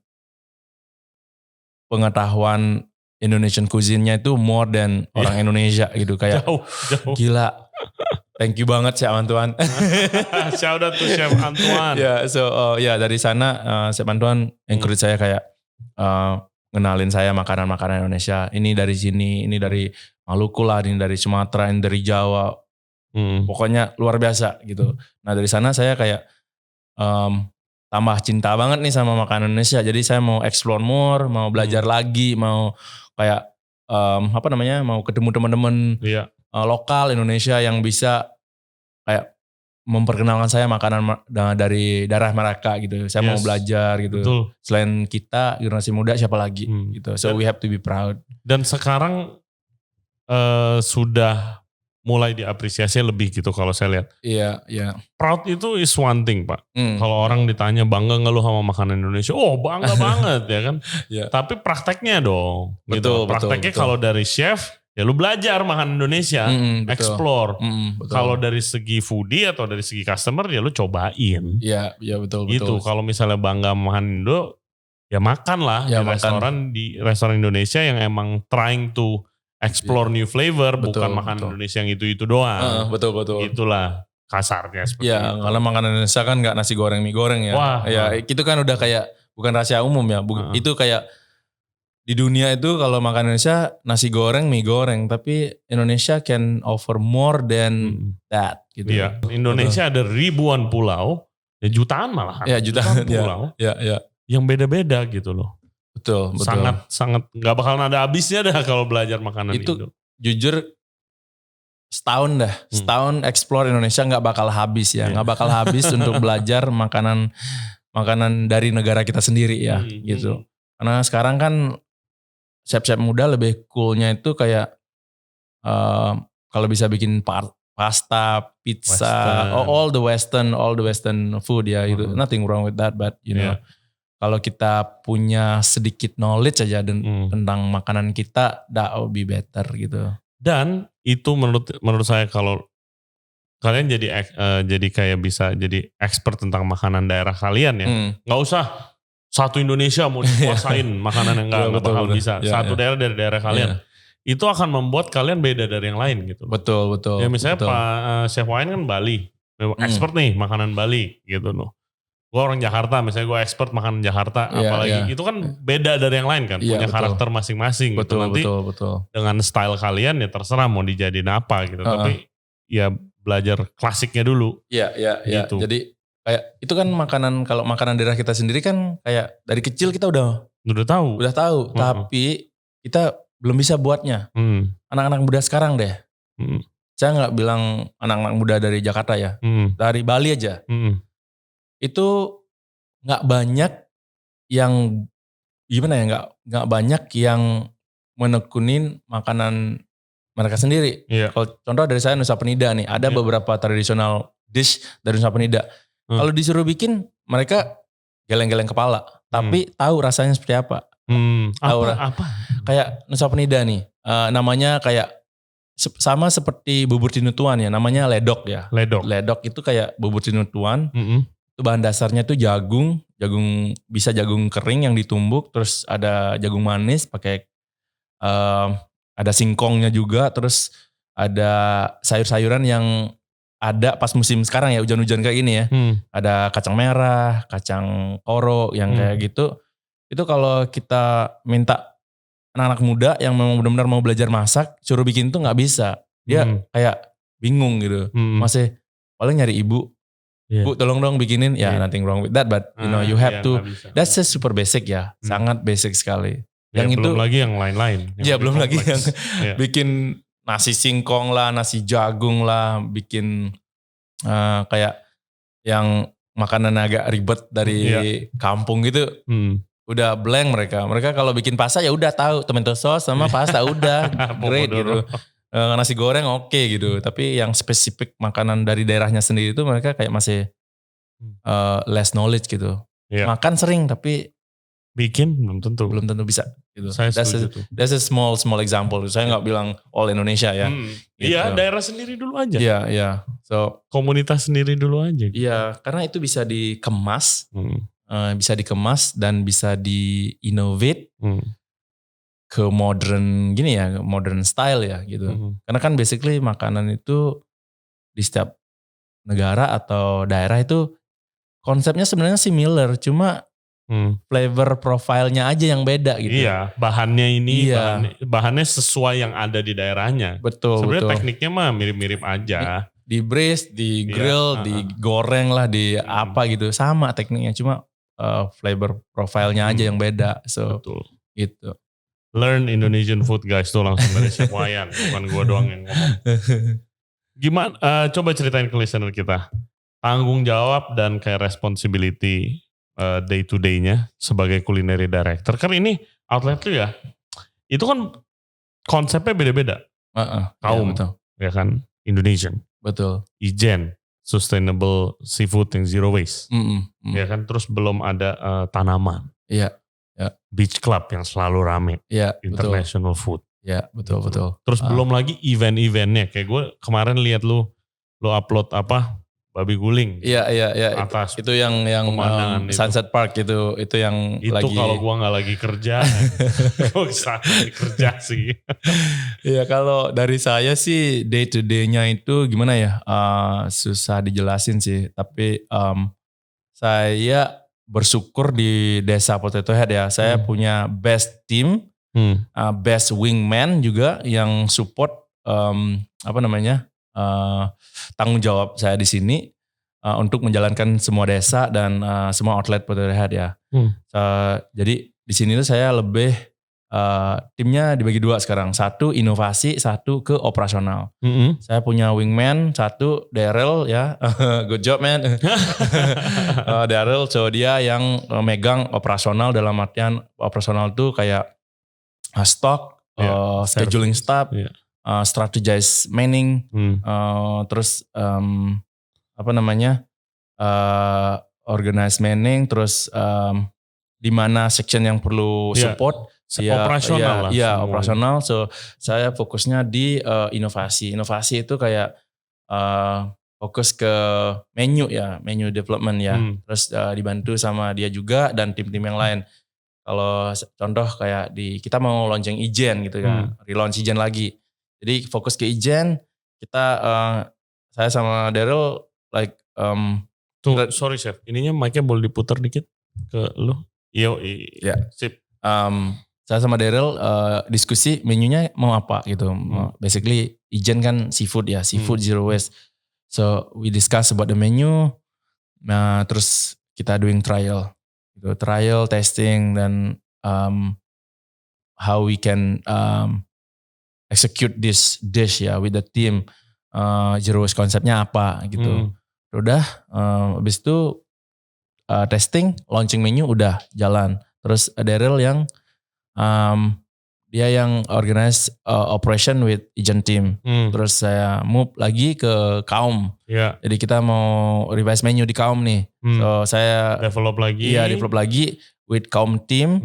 pengetahuan Indonesian cuisine-nya itu more than orang Indonesia gitu. Kayak jauh. Gila. Thank you banget Chef Antoine. Shout out to Chef Antoine. Dari sana Chef Antoine encourage saya kayak ngenalin saya makanan-makanan Indonesia. Ini dari sini, ini dari Maluku lah, ini dari Sumatera, ini dari Jawa. Pokoknya luar biasa gitu. Nah dari sana saya kayak tambah cinta banget nih sama makanan Indonesia. Jadi saya mau explore more, mau belajar lagi, mau kayak mau ketemu teman-teman lokal Indonesia yang bisa kayak memperkenalkan saya makanan dari daerah mereka gitu. Saya mau belajar gitu. Betul. Selain kita generasi muda siapa lagi gitu. So we have to be proud. Dan sekarang sudah mulai diapresiasi lebih gitu kalau saya lihat. Iya. Proud itu is one thing Pak. Kalau orang ditanya bangga nggak lu sama makanan Indonesia? Oh bangga banget ya kan. Tapi prakteknya dong. Betul, gitu. Prakteknya kalau dari chef ya lu belajar makan Indonesia, explore. Kalau dari segi foodie atau dari segi customer ya lu cobain. Iya betul. Gitu. Kalau misalnya bangga makan Indo ya makan lah di restoran Indonesia yang emang trying to explore new flavor, bukan makan Indonesia yang itu doang. Betul. Itulah kasarnya seperti itu. Karena makanan Indonesia kan gak nasi goreng, mie goreng ya. Itu kan udah kayak bukan rahasia umum ya. Itu kayak di dunia itu kalau makan Indonesia nasi goreng, mie goreng. Tapi Indonesia can offer more than that. Gitu. Indonesia ada ribuan pulau, jutaan malah. Jutaan pulau. Yang beda-beda gitu loh. Betul. Sangat nggak bakalan ada habisnya dah kalau belajar makanan itu. Jujur setahun explore Indonesia nggak bakal habis ya, nggak bakal habis untuk belajar makanan dari negara kita sendiri ya gitu. Karena sekarang kan chef-chef muda lebih coolnya itu kayak kalau bisa bikin pasta, pizza, all the western food ya gitu. Nothing wrong with that, but you know. Kalau kita punya sedikit knowledge aja tentang makanan kita, that will be better gitu. Dan itu menurut saya kalau kalian jadi kayak bisa jadi expert tentang makanan daerah kalian ya, nggak usah satu Indonesia mau dikuasain makanan yang nggak bakal bisa. Satu daerah dari daerah kalian. Itu akan membuat kalian beda dari yang lain gitu. Betul. Ya misalnya Pak Chef Wayan kan Bali, expert nih makanan Bali gitu loh. Gue orang Jakarta, misalnya gue expert makanan Jakarta, apalagi itu kan beda dari yang lain kan, punya karakter masing-masing. Betul, gitu. Nanti betul. dengan style kalian ya terserah mau dijadiin apa gitu. Tapi ya belajar klasiknya dulu. Iya. Gitu. Jadi kayak itu kan makanan, kalau makanan daerah kita sendiri kan kayak dari kecil kita udah tahu. Tapi kita belum bisa buatnya. Anak-anak muda sekarang deh. Saya nggak bilang anak-anak muda dari Jakarta ya, dari Bali aja. Itu nggak banyak yang gimana ya, nggak banyak yang menekunin makanan mereka sendiri. Kalau contoh dari saya Nusa Penida nih, ada beberapa tradisional dish dari Nusa Penida. Kalau disuruh bikin, mereka geleng-geleng kepala, tapi tahu rasanya seperti apa. Apa? Kayak Nusa Penida nih, namanya kayak sama seperti bubur tinutuan ya, namanya ledok ya. Ledok itu kayak bubur tinutuan. Itu bahan dasarnya tuh jagung bisa jagung kering yang ditumbuk, terus ada jagung manis pakai ada singkongnya juga, terus ada sayur-sayuran yang ada pas musim sekarang ya, hujan-hujan kayak gini ya. Ada kacang merah, kacang koro yang kayak gitu. Itu kalau kita minta anak-anak muda yang memang benar-benar mau belajar masak, suruh bikin tuh nggak bisa. Dia kayak bingung gitu. Masih paling nyari ibu. Bu tolong dong bikinin, ya nothing wrong with that, but you have to, that's just super basic ya, sangat basic sekali. Yang belum lagi yang lain-lain. Ya belum lagi yang bikin nasi singkong lah, nasi jagung lah, bikin kayak yang makanan agak ribet dari kampung gitu. Udah blank mereka. Mereka kalau bikin pasta ya udah tahu tomato sauce sama pasta udah great gitu. Nasi goreng oke gitu. Tapi yang spesifik makanan dari daerahnya sendiri itu mereka kayak masih less knowledge gitu. Makan sering tapi bikin belum tentu bisa gitu. Saya setuju tuh. That's a small example. Saya nggak bilang all Indonesia ya. Iya, gitu. daerah sendiri dulu aja. Iya. So komunitas sendiri dulu aja. Iya, karena itu bisa dikemas, dan bisa di-innovate ke modern gini ya, modern style ya gitu. Karena kan basically makanan itu di setiap negara atau daerah itu konsepnya sebenarnya similar, cuma flavor profile-nya aja yang beda gitu. Iya, bahannya bahannya sesuai yang ada di daerahnya. Betul. Sebenarnya tekniknya mah mirip-mirip aja. Di braise, di grill, digoreng lah, di apa gitu. Sama tekniknya, cuma flavor profile-nya aja yang beda. So, betul. Gitu. Learn Indonesian food guys, tuh langsung dari si Wayan. Bukan gue doang yang ngomong. Gimana, coba ceritain ke listener kita. Tanggung jawab dan kayak responsibility day to day-nya sebagai culinary director. Karena ini outlet lu ya, itu kan konsepnya beda-beda. Kaum, ya kan, Indonesian. Betul. Ijen, sustainable seafood yang zero waste. Ya kan, terus belum ada tanaman. Iya. Beach club yang selalu rame. Iya, international food. Iya, betul. Terus belum lagi event-eventnya. Kayak gue kemarin lihat lu upload apa? Babi guling. Iya. Atas itu yang Sunset Park itu yang itu lagi. Itu kalau gua nggak lagi kerja, gue bisa kerja sih. Iya, kalau dari saya sih day to day-nya itu gimana ya? Susah dijelasin sih. Tapi saya bersyukur di Desa Potato Head ya. Saya punya best team, best wingman juga yang support tanggung jawab saya di sini untuk menjalankan semua desa dan semua outlet Potato Head ya. Jadi di sini tuh saya lebih timnya dibagi dua sekarang. Satu inovasi, satu ke operasional. Saya punya wingman, satu Daryl ya. Good job man. Daryl, so dia yang megang operasional, dalam artian operasional tuh kayak stock, scheduling staff, strategize manning, terus organize manning, terus di mana section yang perlu support, operasional lah. Iya, operasional. So saya fokusnya di inovasi. Inovasi itu kayak fokus ke menu ya, menu development ya. Terus dibantu sama dia juga dan tim-tim yang lain. Kalau contoh kayak kita mau launching Ijen gitu ya, relaunch Ijen lagi. Jadi fokus ke Ijen, saya sama Daryl sorry chef, ininya mic-nya boleh diputar dikit ke lu? Iya, sip. Saya sama Daryl diskusi menunya mau apa gitu. Basically Ijen kan seafood ya, seafood zero waste. So we discuss about the menu. Nah terus kita doing trial, trial testing dan how we can execute this dish ya with the team. Zero waste konsepnya apa gitu. Udah, habis itu testing, launching menu udah jalan. Terus Daryl yang dia yang organize operation with Ijen team. Terus saya move lagi ke Kaum. Jadi kita mau revise menu di Kaum nih. So saya develop lagi. Iya, develop lagi with Kaum team.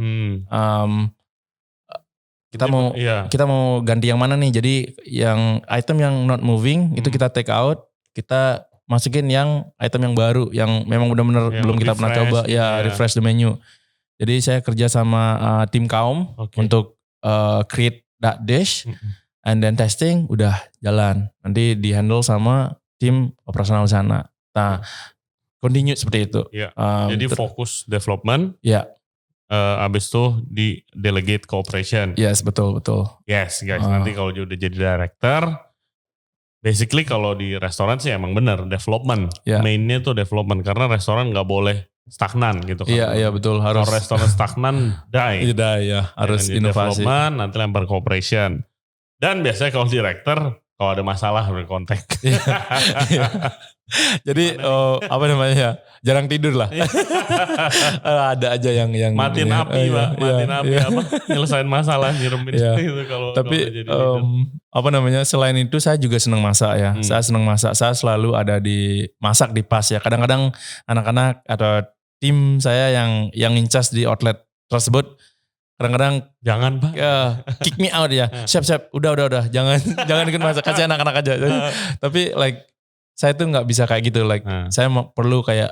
Kita mau ganti yang mana nih? Jadi yang item yang not moving itu kita take out, kita masukin yang item yang baru yang memang benar-benar belum kita pernah coba refresh the menu. Jadi saya kerja sama tim Kaum untuk create that dish and then testing udah jalan. Nanti di handle sama tim operasional sana. Nah, continue seperti itu. Jadi fokus development. Abis itu di delegate cooperation. Yes, betul. Yes guys, nanti kalau udah jadi director, basically kalau di restoran sih emang bener development. Mainnya tuh development karena restoran nggak boleh stagnan gitu kan. Iya betul, harus. Kalau restoran stagnan die. Harus inovasi. Development nanti lempar cooperation. Dan biasanya kalau director kalau ada masalah berkontak. Jadi apa namanya ya, jarang tidur lah. Ada aja yang matiin api Pak, matiin api apa nyelesain masalah nyiremin gitu kalau. Tapi apa namanya, selain itu saya juga senang masak ya. Saya senang masak, saya selalu ada di masak di pas ya. Kadang-kadang anak-anak atau tim saya yang incas di outlet tersebut kadang-kadang jangan Pak, kick me out ya. Siap, udah, jangan ikut masak, kasih anak-anak aja. Tapi like saya tuh nggak bisa kayak gitu, like saya perlu kayak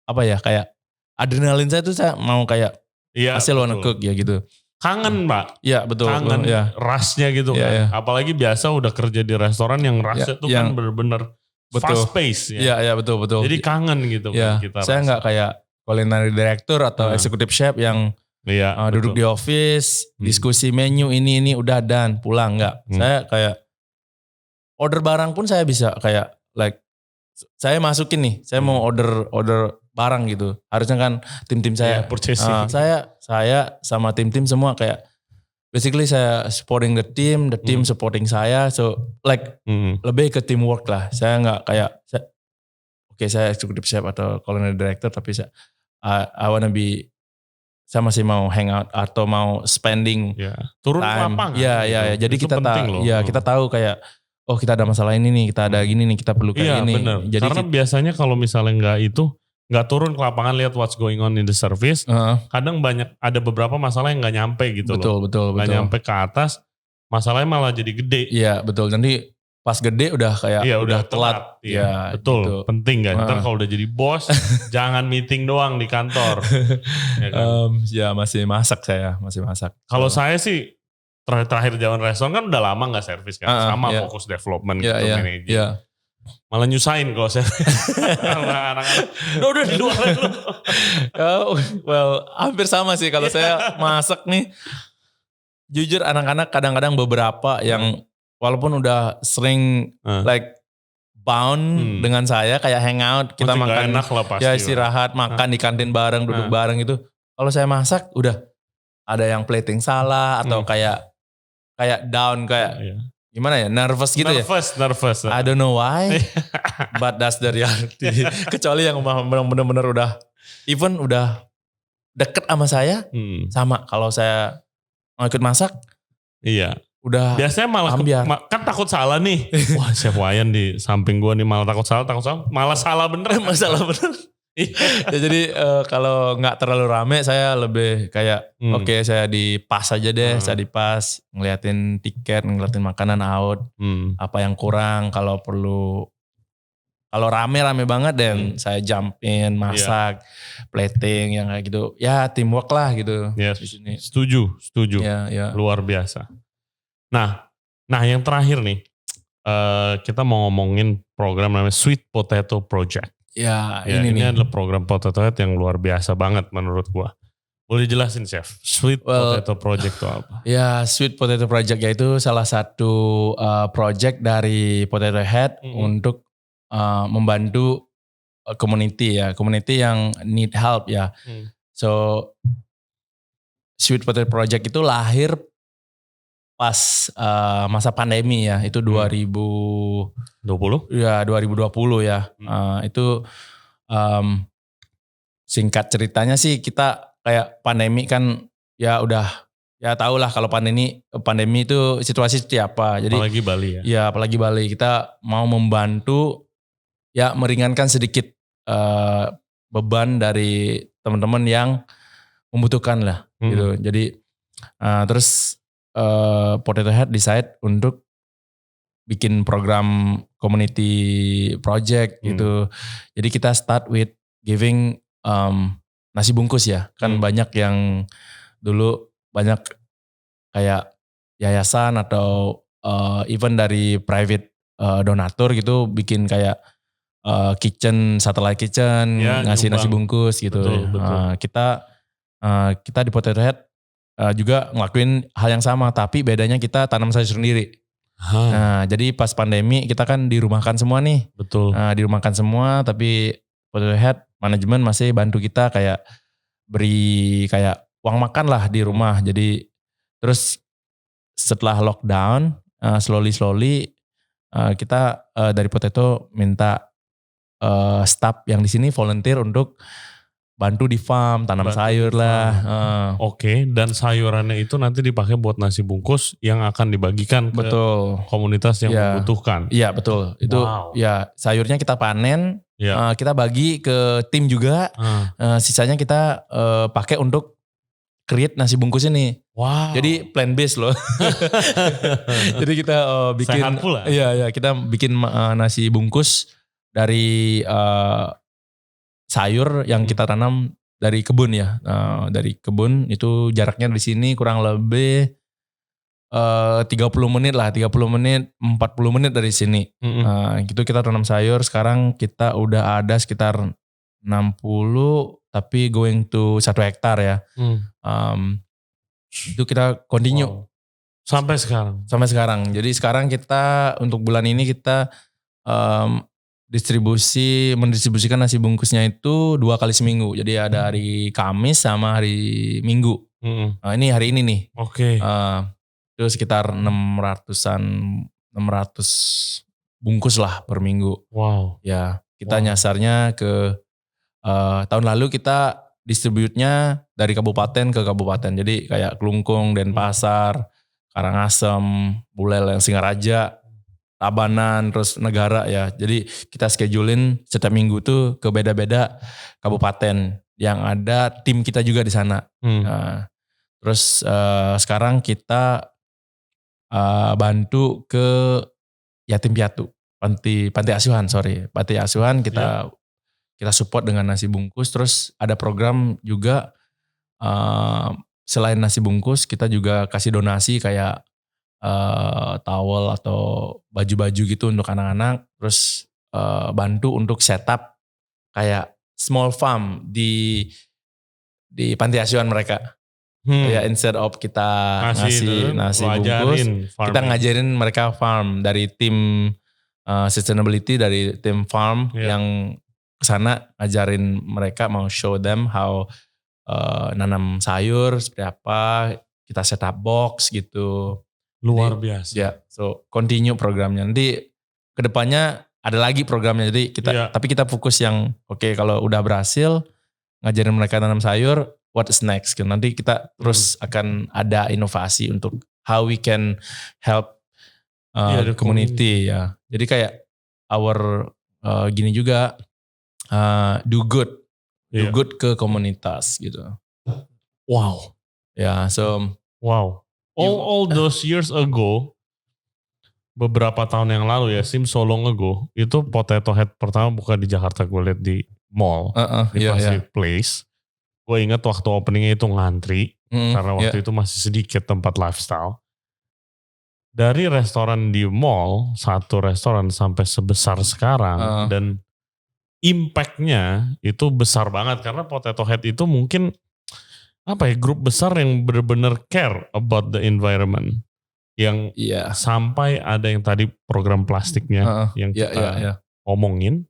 apa ya, kayak adrenalin saya tuh saya mau kayak hasil wanna cook ya gitu. Kangen Pak. Iya betul. Kangen rasnya gitu kan. Apalagi biasa udah kerja di restoran yang rasnya tuh kan bener-bener fast pace ya. Iya betul. Jadi kangen gitu kan kita. Saya nggak kayak culinary director atau executive chef yang duduk di office, diskusi menu ini udah dan pulang, enggak. Saya kayak order barang pun saya bisa kayak like saya masukin nih, saya mau order barang gitu. Harusnya kan tim-tim saya purchasing. Saya sama tim-tim semua kayak basically saya supporting the team supporting saya. So like lebih ke teamwork lah. Saya nggak kayak saya executive chef atau culinary director, tapi saya I wanna be, saya masih mau hangout atau mau spending turun time. lapangan. Iya. Jadi itu kita tahu kayak kita ada masalah ini nih, kita ada gini nih, kita perlu kayak ini. Bener. Jadi karena biasanya kalau misalnya nggak turun ke lapangan lihat what's going on in the service, kadang ada beberapa masalah yang nggak nyampe gitu loh. Betul. Nggak nyampe ke atas, masalahnya malah jadi gede. Iya betul. Nanti pas gede udah kayak udah telat. Iya betul. Gitu. Penting kan. Ntar kalau udah jadi bos, jangan meeting doang di kantor. Ya kan? Masih masak saya, Kalau saya sih terakhir jalan restoran kan udah lama nggak servis kan, sama fokus development gitu managing. Malah nyusahin kalau saya anak-anak udah di luar dulu. Well hampir sama sih kalau saya masak nih. Jujur anak-anak kadang-kadang beberapa yang walaupun udah sering like bound dengan saya kayak hangout, kita makan enak lah pasti istirahat, makan di kantin bareng, duduk bareng gitu. Kalau saya masak udah ada yang plating salah atau kayak down gimana ya, nervous gitu nervous. I don't know why, but that's the reality. Kecuali yang benar-benar udah deket sama saya, sama kalau saya mau ikut masak, udah biasanya malah kan takut salah nih. Wah, Chef Wayan di samping gua nih malah takut salah, malah salah bener. Ya, jadi kalau nggak terlalu rame saya lebih kayak saya di pas aja deh, saya di pas ngeliatin tiket, ngeliatin makanan out, apa yang kurang, kalau rame banget dan saya jump in, masak, plating yang kayak gitu. Ya teamwork lah gitu. Yes. Di sini. Setuju. Luar biasa. Nah yang terakhir nih, kita mau ngomongin program namanya Sweet Potato Project. Ini adalah program Potato Head yang luar biasa banget menurut gua. Boleh jelasin Chef, Sweet Potato Project itu apa? Ya, Sweet Potato Project yaitu salah satu project dari Potato Head untuk membantu community yang need help ya. So Sweet Potato Project itu lahir pas masa pandemi ya, itu 2020 ya. Itu singkat ceritanya sih kita kayak pandemi kan ya udah ya tau lah kalau pandemi itu situasi seperti apa. Jadi apalagi Bali ya. Ya apalagi Bali, kita mau membantu ya meringankan sedikit beban dari teman-teman yang membutuhkan lah gitu. Jadi terus Potato Head decide untuk bikin program community project gitu. Jadi kita start with giving nasi bungkus ya. Kan banyak yang dulu banyak kayak yayasan atau even dari private donatur gitu bikin kayak satellite kitchen ya, ngasih nasi bungkus gitu. Betul. Kita di Potato Head juga ngelakuin hal yang sama, tapi bedanya kita tanam sayur sendiri. Nah, jadi pas pandemi kita kan dirumahkan semua nih. Betul. Dirumahkan semua, tapi Potato Head manajemen masih bantu kita kayak beri kayak uang makan lah di rumah. Jadi terus setelah lockdown, slowly kita dari Potato minta staff yang di sini volunteer untuk bantu di farm, tanam sayur lah. Oke, dan sayurannya itu nanti dipakai buat nasi bungkus yang akan dibagikan ke komunitas yang membutuhkan. Iya betul. Itu ya sayurnya kita panen, kita bagi ke tim juga. Sisanya kita pakai untuk create nasi bungkus ini. Wow. Jadi plant based loh. Jadi kita bikin. Sehat pula. Iya, kita bikin nasi bungkus dari sayur yang kita tanam dari kebun ya. Dari kebun itu jaraknya di sini kurang lebih 30 menit lah, 30 menit, 40 menit dari sini. Gitu kita tanam sayur. Sekarang kita udah ada sekitar 60 tapi going to 1 hektar ya. Itu kita continue. Wow. Sampai sekarang. Jadi sekarang kita untuk bulan ini kita mendistribusikan nasi bungkusnya itu 2 kali seminggu. Jadi ada hari Kamis sama hari Minggu. Ini hari ini nih. Oke. Itu sekitar 600 bungkus lah per minggu. Wow. Ya, kita nyasarnya ke tahun lalu kita distributnya dari kabupaten ke kabupaten. Jadi kayak Klungkung, Denpasar, Karangasem, Buleleng, Singaraja, Tabanan, terus negara ya. Jadi kita schedulein setiap minggu tuh ke beda-beda kabupaten yang ada tim kita juga di sana. Terus sekarang kita bantu ke yatim piatu, panti asuhan kita support dengan nasi bungkus. Terus ada program juga selain nasi bungkus kita juga kasih donasi kayak towel atau baju-baju gitu untuk anak-anak. Terus bantu untuk setup kayak small farm di panti asuhan mereka. Ya instead of kita ngasih nasi bungkus, kita ngajarin mereka farm dari tim sustainability, dari tim farm yang kesana ngajarin mereka, mau show them how nanam sayur seperti apa, kita setup box gitu. Luar biasa. Ya, so continue programnya. Nanti kedepannya ada lagi programnya. Jadi tapi kita fokus yang kalau udah berhasil ngajarin mereka nanam sayur, what is next? Nanti kita terus akan ada inovasi untuk how we can help the community ya. Jadi kayak our gini juga do good ke komunitas gitu. Wow. Ya, so wow. All those years ago, beberapa tahun yang lalu ya, so long ago, itu Potato Head pertama buka di Jakarta, gue lihat di mall, di Pacific Place. Gue ingat waktu openingnya itu ngantri, karena waktu itu masih sedikit tempat lifestyle. Dari restoran di mall, satu restoran sampai sebesar sekarang, dan impact-nya itu besar banget, karena Potato Head itu mungkin grup besar yang benar-benar care about the environment. Yang sampai ada yang tadi program plastiknya yang kita omongin.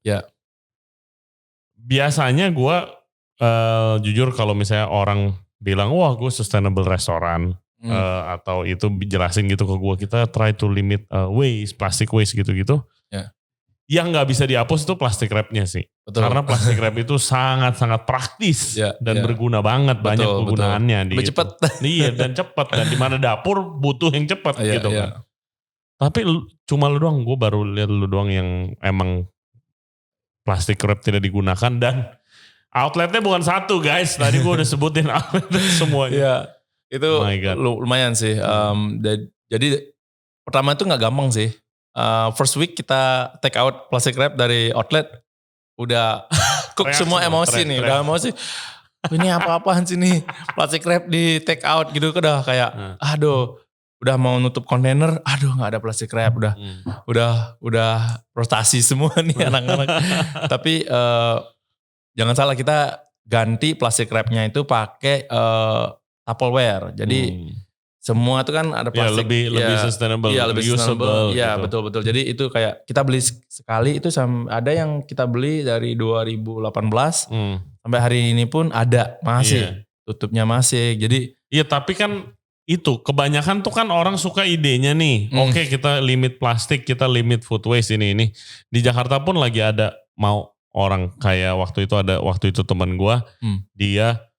Biasanya gue jujur kalau misalnya orang bilang, wah gue sustainable restoran. Atau itu jelasin gitu ke gue, kita try to limit plastic waste gitu-gitu. Yang gak bisa dihapus itu plastic wrap-nya sih. Betul. Karena plastic wrap itu sangat-sangat praktis dan berguna banget, banyak kegunaannya. Lebih cepat. Iya, dan cepat. Dan di mana dapur butuh yang cepat gitu kan. Tapi cuma lu doang, gue baru lihat lu doang yang emang plastic wrap tidak digunakan. Dan outletnya bukan satu guys. Tadi gue udah sebutin outletnya semuanya. Iya, itu lumayan sih. Jadi pertama itu gak gampang sih. First week kita take out plastic wrap dari outlet, udah cook semua emosi nih, udah emosi. Ini apa-apaan sih nih plastic wrap di take out gitu, udah kayak aduh, udah mau nutup kontainer, aduh nggak ada plastic wrap, udah rotasi semua nih anak-anak. Tapi jangan salah, kita ganti plastic wrapnya itu pakai Tupperware, jadi semua itu kan ada plastik. Lebih sustainable, lebih reusable. Iya, gitu. betul. Jadi itu kayak kita beli sekali itu, ada yang kita beli dari 2018 sampai hari ini pun ada, masih tutupnya masih. Jadi tapi kan itu kebanyakan tuh kan orang suka idenya nih. Oke, kita limit plastik, kita limit food waste ini. Di Jakarta pun lagi ada mau orang kayak waktu itu teman gua, dia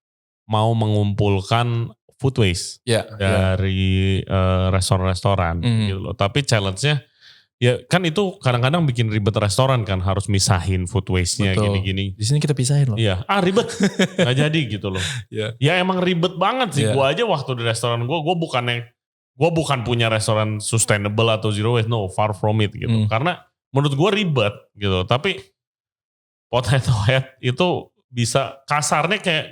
mau mengumpulkan food waste dari restoran-restoran gitu loh. Tapi challenge-nya ya kan itu kadang-kadang bikin ribet restoran kan, harus misahin food waste-nya gini-gini. Di sini kita pisahin loh. Iya, ribet. Gak jadi gitu loh. Ya emang ribet banget sih. Gue aja waktu di restoran gue bukan punya restoran sustainable atau zero waste, no, far from it gitu. Karena menurut gue ribet gitu. Tapi potato head itu bisa kasarnya kayak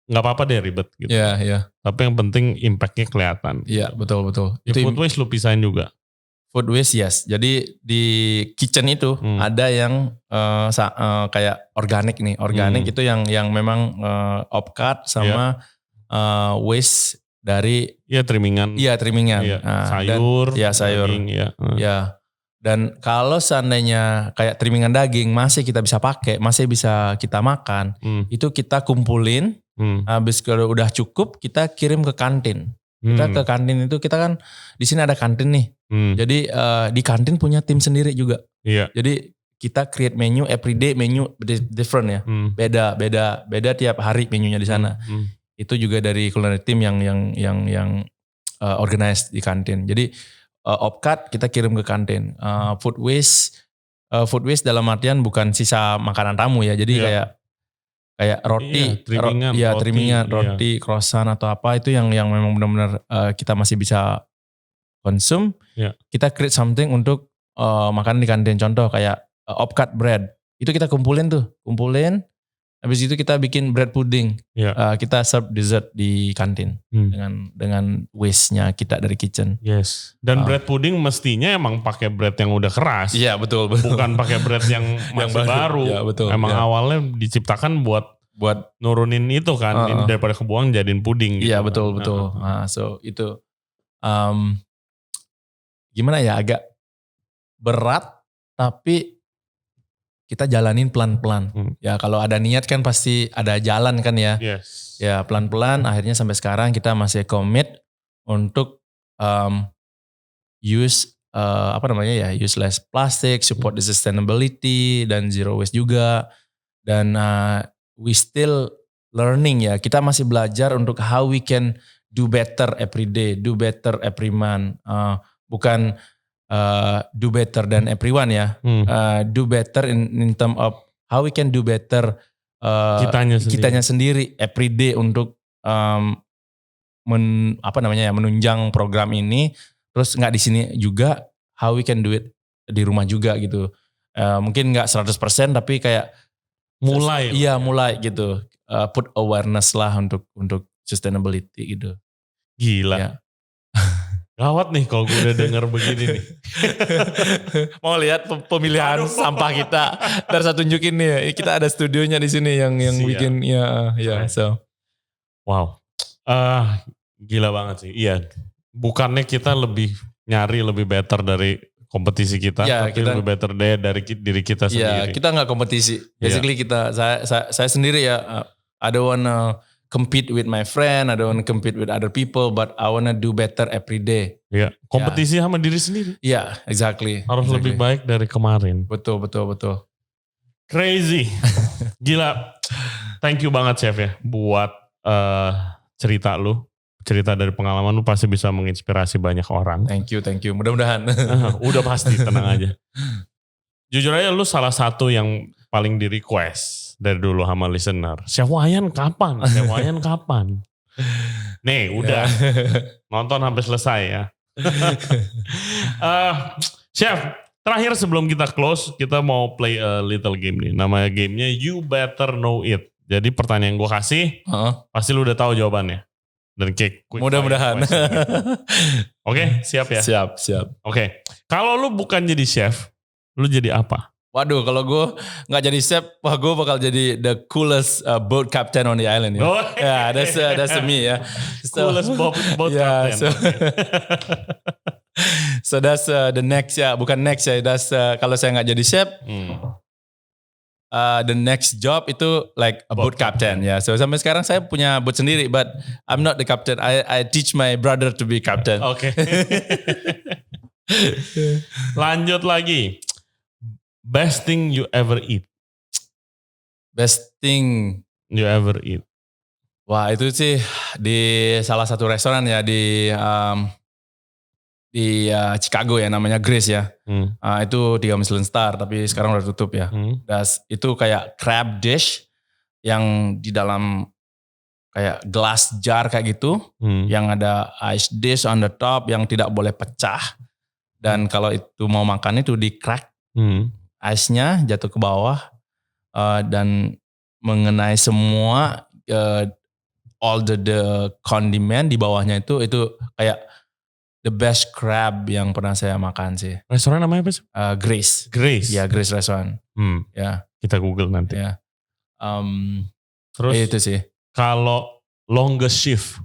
nggak apa-apa deh ribet gitu. Iya. Tapi yang penting impact-nya kelihatan. Iya, betul. Ya, food waste lu pisahin juga. Food waste yes. Jadi di kitchen itu ada yang kayak organik nih. Organik itu yang memang off-cut sama waste dari trimmingan. Iya, trimmingan. Sayur. Sayur. Daging, Dan kalau seandainya kayak trimmingan daging masih kita bisa pakai, masih bisa kita makan, itu kita kumpulin. Habis kalau udah cukup kita kirim ke kantin. Kita ke kantin itu, kita kan di sini ada kantin nih. Jadi di kantin punya tim sendiri juga. Jadi kita create menu everyday, menu different ya. Beda tiap hari menunya di sana. Itu juga dari culinary team yang organize di kantin. Jadi off-cut kita kirim ke kantin. Food waste dalam artian bukan sisa makanan tamu ya. Jadi kayak roti, trimmingan, roti, croissant atau apa, itu yang memang benar-benar kita masih bisa konsum. Kita create something untuk makan di kantin. Contoh kayak off-cut bread, itu kita kumpulin. Habis itu kita bikin bread pudding. Kita serve dessert di kantin dengan waste-nya kita dari kitchen. Yes. Dan bread pudding mestinya emang pakai bread yang udah keras. Iya, betul. Bukan pakai bread yang masih baru. Ya, betul. Emang awalnya diciptakan buat nurunin itu kan, daripada kebuang jadiin puding. Iya, gitu. betul. Nah, so itu gimana ya, agak berat tapi kita jalanin pelan-pelan. Ya kalau ada niat kan pasti ada jalan kan ya. Yes. Ya pelan-pelan akhirnya sampai sekarang kita masih commit untuk use use less plastic, support the sustainability dan zero waste juga. Dan we still learning ya. Kita masih belajar untuk how we can do better every day, do better every month. Bukan do better than everyone ya. Do better in term of how we can do better kitanya sendiri every day untuk menunjang program ini. Terus nggak di sini juga, how we can do it di rumah juga gitu. Mungkin nggak 100% tapi kayak mulai gitu. Put awareness lah untuk sustainability gitu. Gila. Ya. Gawat nih kalau gue udah denger begini nih. Mau lihat pemilihan sampah kita? Ntar saya tunjukin nih. Kita ada studionya di sini yang bikin so. Wow. Gila banget sih. Iya. Bukannya kita nyari lebih better dari kompetisi kita, Ya, tapi lebih better dari diri kita Iya, sendiri. kita nggak kompetisi. Basically saya sendiri ya, I don't wanna compete with my friend, I don't wanna compete with other people, but I wanna do better every day. Iya, kompetisi sama diri sendiri. Iya, exactly. Harus lebih baik dari kemarin. Betul. Crazy. Gila. Thank you banget Chef ya buat cerita lu. Cerita dari pengalaman lu pasti bisa menginspirasi banyak orang. Thank you. Mudah-mudahan. Udah pasti, tenang aja. Jujur aja lu salah satu yang paling di request dari dulu sama listener. Chef Wayan kapan? Nih udah nonton sampai selesai ya. Chef, terakhir sebelum kita close, kita mau play a little game nih. Namanya gamenya You Better Know It. Jadi pertanyaan gue kasih, pasti lu udah tahu jawabannya. Dan mudah-mudahan. Oke, siap ya? Siap. Oke, kalau lu bukan jadi chef, lu jadi apa? Waduh, kalau gue nggak jadi chef, wah gue bakal jadi the coolest boat captain on the island. Ya, that's me ya. Coolest boat captain. So that's the next ya, bukan next ya. That's kalau saya nggak jadi chef. The next job itu like a boat captain ya. So sampai sekarang saya punya boat sendiri, but I'm not the captain. I teach my brother to be captain. Oke. Lanjut lagi. Best thing you ever eat. Best thing you ever eat. Wah itu sih di salah satu restoran ya di Chicago ya, namanya Grace ya. Itu 3 Michelin star tapi sekarang udah tutup ya. Itu kayak crab dish yang di dalam kayak glass jar kayak gitu, yang ada ice dish on the top yang tidak boleh pecah. Dan kalau itu mau makan itu di crack, ice-nya jatuh ke bawah dan mengenai semua all the condiment di bawahnya itu kayak the best crab yang pernah saya makan sih. Restoran namanya apa sih? Grace. Grace? Ya, Grace Restaurant. Ya. Kita Google nanti. Ya. Terus itu sih. Kalau longest shift?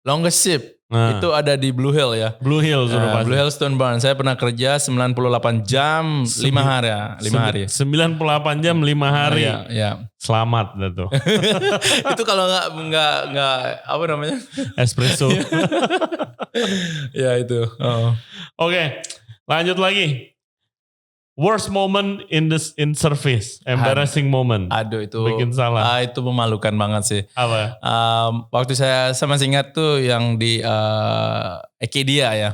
Longest shift? Itu ada di Blue Hill ya. Blue Hill sudah pasti. Blue Hill Stone Barn. Saya pernah kerja 98 jam 5 hari ya. 5 hari. 98 jam 5 hari. Ya. Selamat dah tuh. Itu kalau nggak apa namanya? Espresso. Ya itu. Oke, lanjut lagi. Worst moment in service, embarrassing moment. Aduh itu bikin salah. Itu memalukan banget sih. Apa? Waktu saya masih ingat tuh yang di Ekedia ya.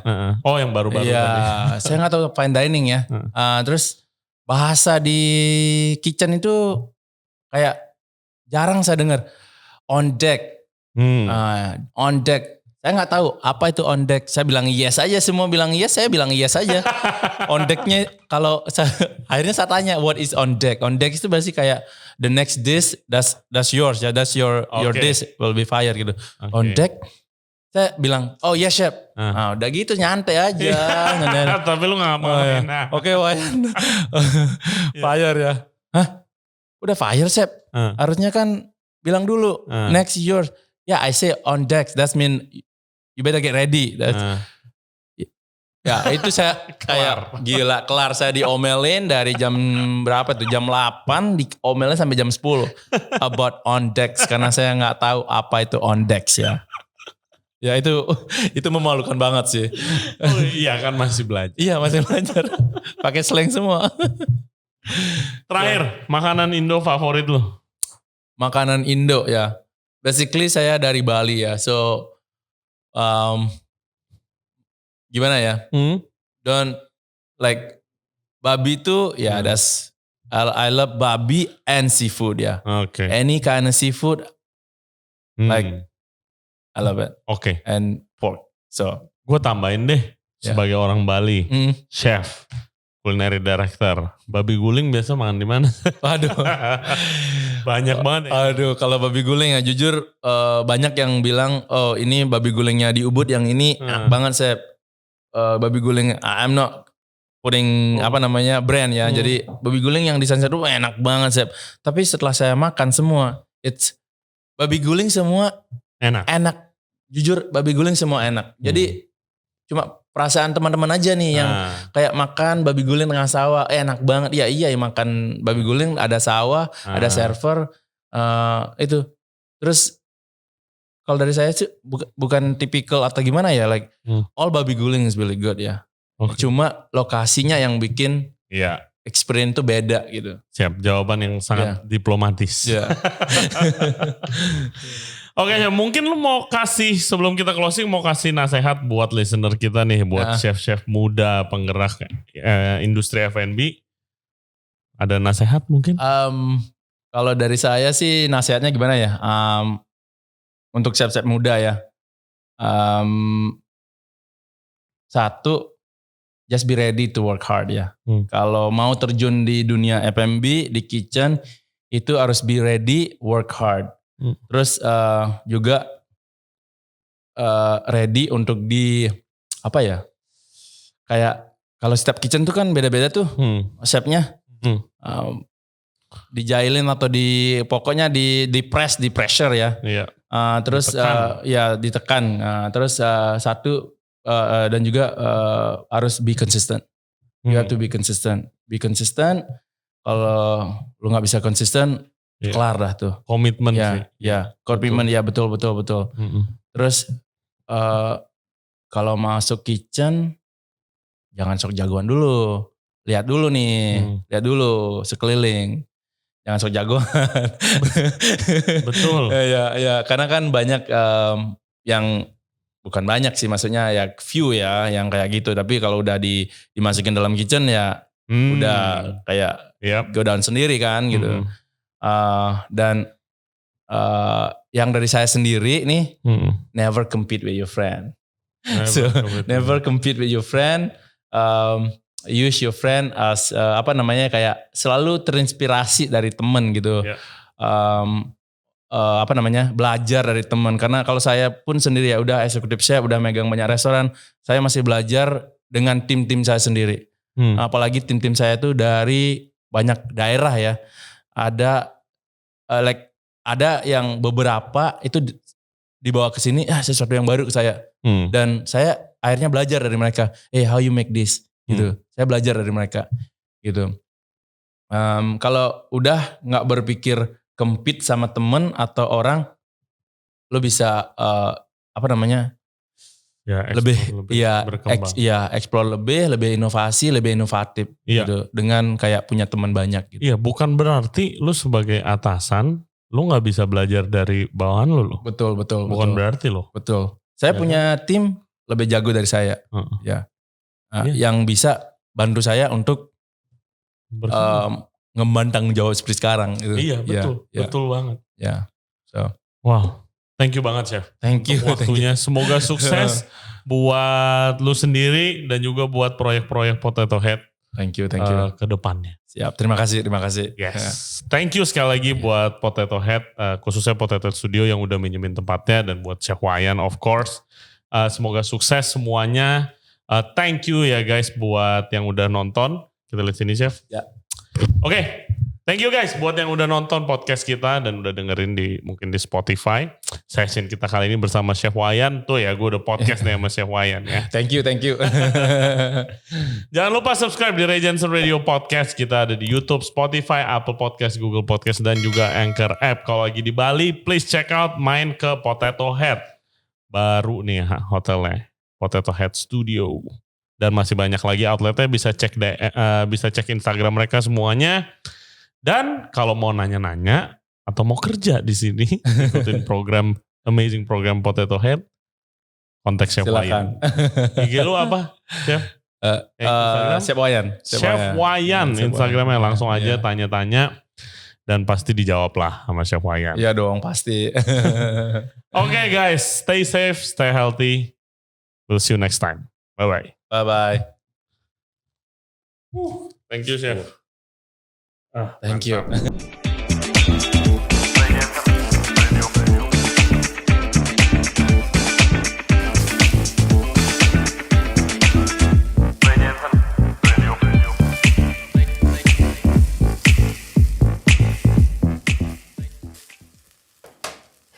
Oh yang baru-baru ya, tadi. Saya nggak tahu fine dining ya. Terus bahasa di kitchen itu kayak jarang saya dengar. On deck, on deck. Saya nggak tahu apa itu on deck. Saya bilang yes aja, semua bilang yes, saya bilang yes aja. On decknya kalau akhirnya saya tanya what is on deck. On deck itu berarti kayak the next dish that's yours ya, that's your dish will be fire gitu. Okay. On deck saya bilang oh yes chef. Udah gitu nyantai aja. Tapi lu nggak mau. Oke Wayan. Fire ya. Hah? Udah fire chef. Harusnya kan bilang dulu next yours. Yeah, I say on deck. That mean you better get ready. Ya itu saya kayak gila kelar saya diomelin dari jam berapa tuh jam 8 diomelin sampai jam 10 about on decks karena saya nggak tahu apa itu on decks ya. Ya itu memalukan banget sih. Oh, iya kan masih belajar. Iya masih belajar. Pakai slang semua. Terakhir makanan Indo favorit lu? Makanan Indo ya. Basically saya dari Bali ya, so gimana ya? Don't like babi itu ya, that's I love babi and seafood ya. Okay. Any kind of seafood, like I love it. Okay. And pork. So gue tambahin deh sebagai orang Bali, chef, culinary director, babi guling biasa makan di mana? Waduh. Banyak banget ya. Aduh kalau babi guling ya jujur banyak yang bilang oh ini babi gulingnya di Ubud yang ini enak banget Sep. Babi guling I'm not putting brand ya. Jadi babi guling yang di Sunset itu enak banget Sep. Tapi setelah saya makan semua babi guling semua enak. jujur babi guling semua enak. Jadi cuma perasaan teman-teman aja nih yang kayak makan babi guling tengah sawah, enak banget. Iya makan babi guling ada sawah, ada server, itu. Terus kalau dari saya sih bukan tipikal atau gimana ya, like all babi guling is really good ya. Cuma lokasinya yang bikin experience tuh beda gitu. Siap, jawaban yang sangat diplomatis. Oke, mungkin lu mau kasih, sebelum kita closing, mau kasih nasihat buat listener kita nih, buat chef-chef muda penggerak industri F&B. Ada nasihat mungkin? Kalau dari saya sih nasihatnya gimana ya? Untuk chef-chef muda ya. Satu, just be ready to work hard ya. Kalau mau terjun di dunia F&B, di kitchen, itu harus be ready, work hard. Terus juga ready untuk apa ya? Kayak kalau setiap kitchen tuh kan beda-beda tuh chefnya. Dijailin atau pokoknya di press, di pressure ya. Terus ditekan. Terus satu dan juga harus be consistent. You have to be consistent. Be consistent. Kalau lu nggak bisa konsisten, kelar dah tuh. Komitmen sih. Ya, komitmen ya betul. Terus kalau masuk kitchen, jangan sok jagoan dulu. Lihat dulu nih, lihat dulu sekeliling. Jangan sok jagoan. Betul. Ya, karena kan banyak yang bukan banyak sih, maksudnya ya few ya yang kayak gitu. Tapi kalau udah dimasukin dalam kitchen ya udah kayak go down sendiri kan gitu. Dan yang dari saya sendiri nih, never compete with your friend. Never compete with your friend. Use your friend as kayak selalu terinspirasi dari temen gitu. Belajar dari teman. Karena kalau saya pun sendiri ya udah eksekutif chef, udah megang banyak restoran, saya masih belajar dengan tim-tim saya sendiri. Apalagi tim-tim saya itu dari banyak daerah ya. Ada yang beberapa itu dibawa ke sini, sesuatu yang baru ke saya. Dan saya akhirnya belajar dari mereka. How you make this? Gitu. Saya belajar dari mereka. Gitu. Kalau udah nggak berpikir compete sama temen atau orang, lo bisa explore lebih inovasi, lebih inovatif gitu, dengan kayak punya teman banyak gitu. Iya, bukan berarti lo sebagai atasan lo nggak bisa belajar dari bawahan lo. Betul. Bukan berarti lo. Betul. Saya punya tim lebih jago dari saya, yang bisa bantu saya untuk ngemban tanggung jawab seperti sekarang gitu. Iya, betul banget. Wow, thank you banget chef. Thank you waktunya. Semoga sukses buat lu sendiri dan juga buat proyek-proyek Potato Head. Thank you. Ke depannya. Siap, terima kasih. Yes. Thank you sekali lagi buat Potato Head, khususnya Potato Head Studio yang udah minjemin tempatnya, dan buat Chef Wayan of course. Semoga sukses semuanya. Thank you ya guys buat yang udah nonton. Kita lihat sini chef. Ya. Oke, thank you guys buat yang udah nonton podcast kita dan udah dengerin mungkin di Spotify. Session kita kali ini bersama Chef Wayan. Tuh ya, gue udah podcast nih sama Chef Wayan ya. Thank you. Jangan lupa subscribe di Ray Jensen Radio Podcast. Kita ada di YouTube, Spotify, Apple Podcast, Google Podcast, dan juga Anchor App. Kalau lagi di Bali, please check out, main ke Potato Head. Baru nih hotelnya, Potato Head Studio. Dan masih banyak lagi outletnya, bisa cek Instagram mereka semuanya. Dan kalau mau nanya-nanya atau mau kerja di sini, ikutin amazing program Potato Head, kontak Chef Wayan. IG lu apa, Chef? Chef Wayan. Chef Wayan, Instagramnya langsung aja tanya-tanya dan pasti dijawab lah sama Chef Wayan. Iya dong, pasti. Oke guys, stay safe, stay healthy. We'll see you next time. Bye-bye. Bye-bye. Thank you, Chef. Thank you.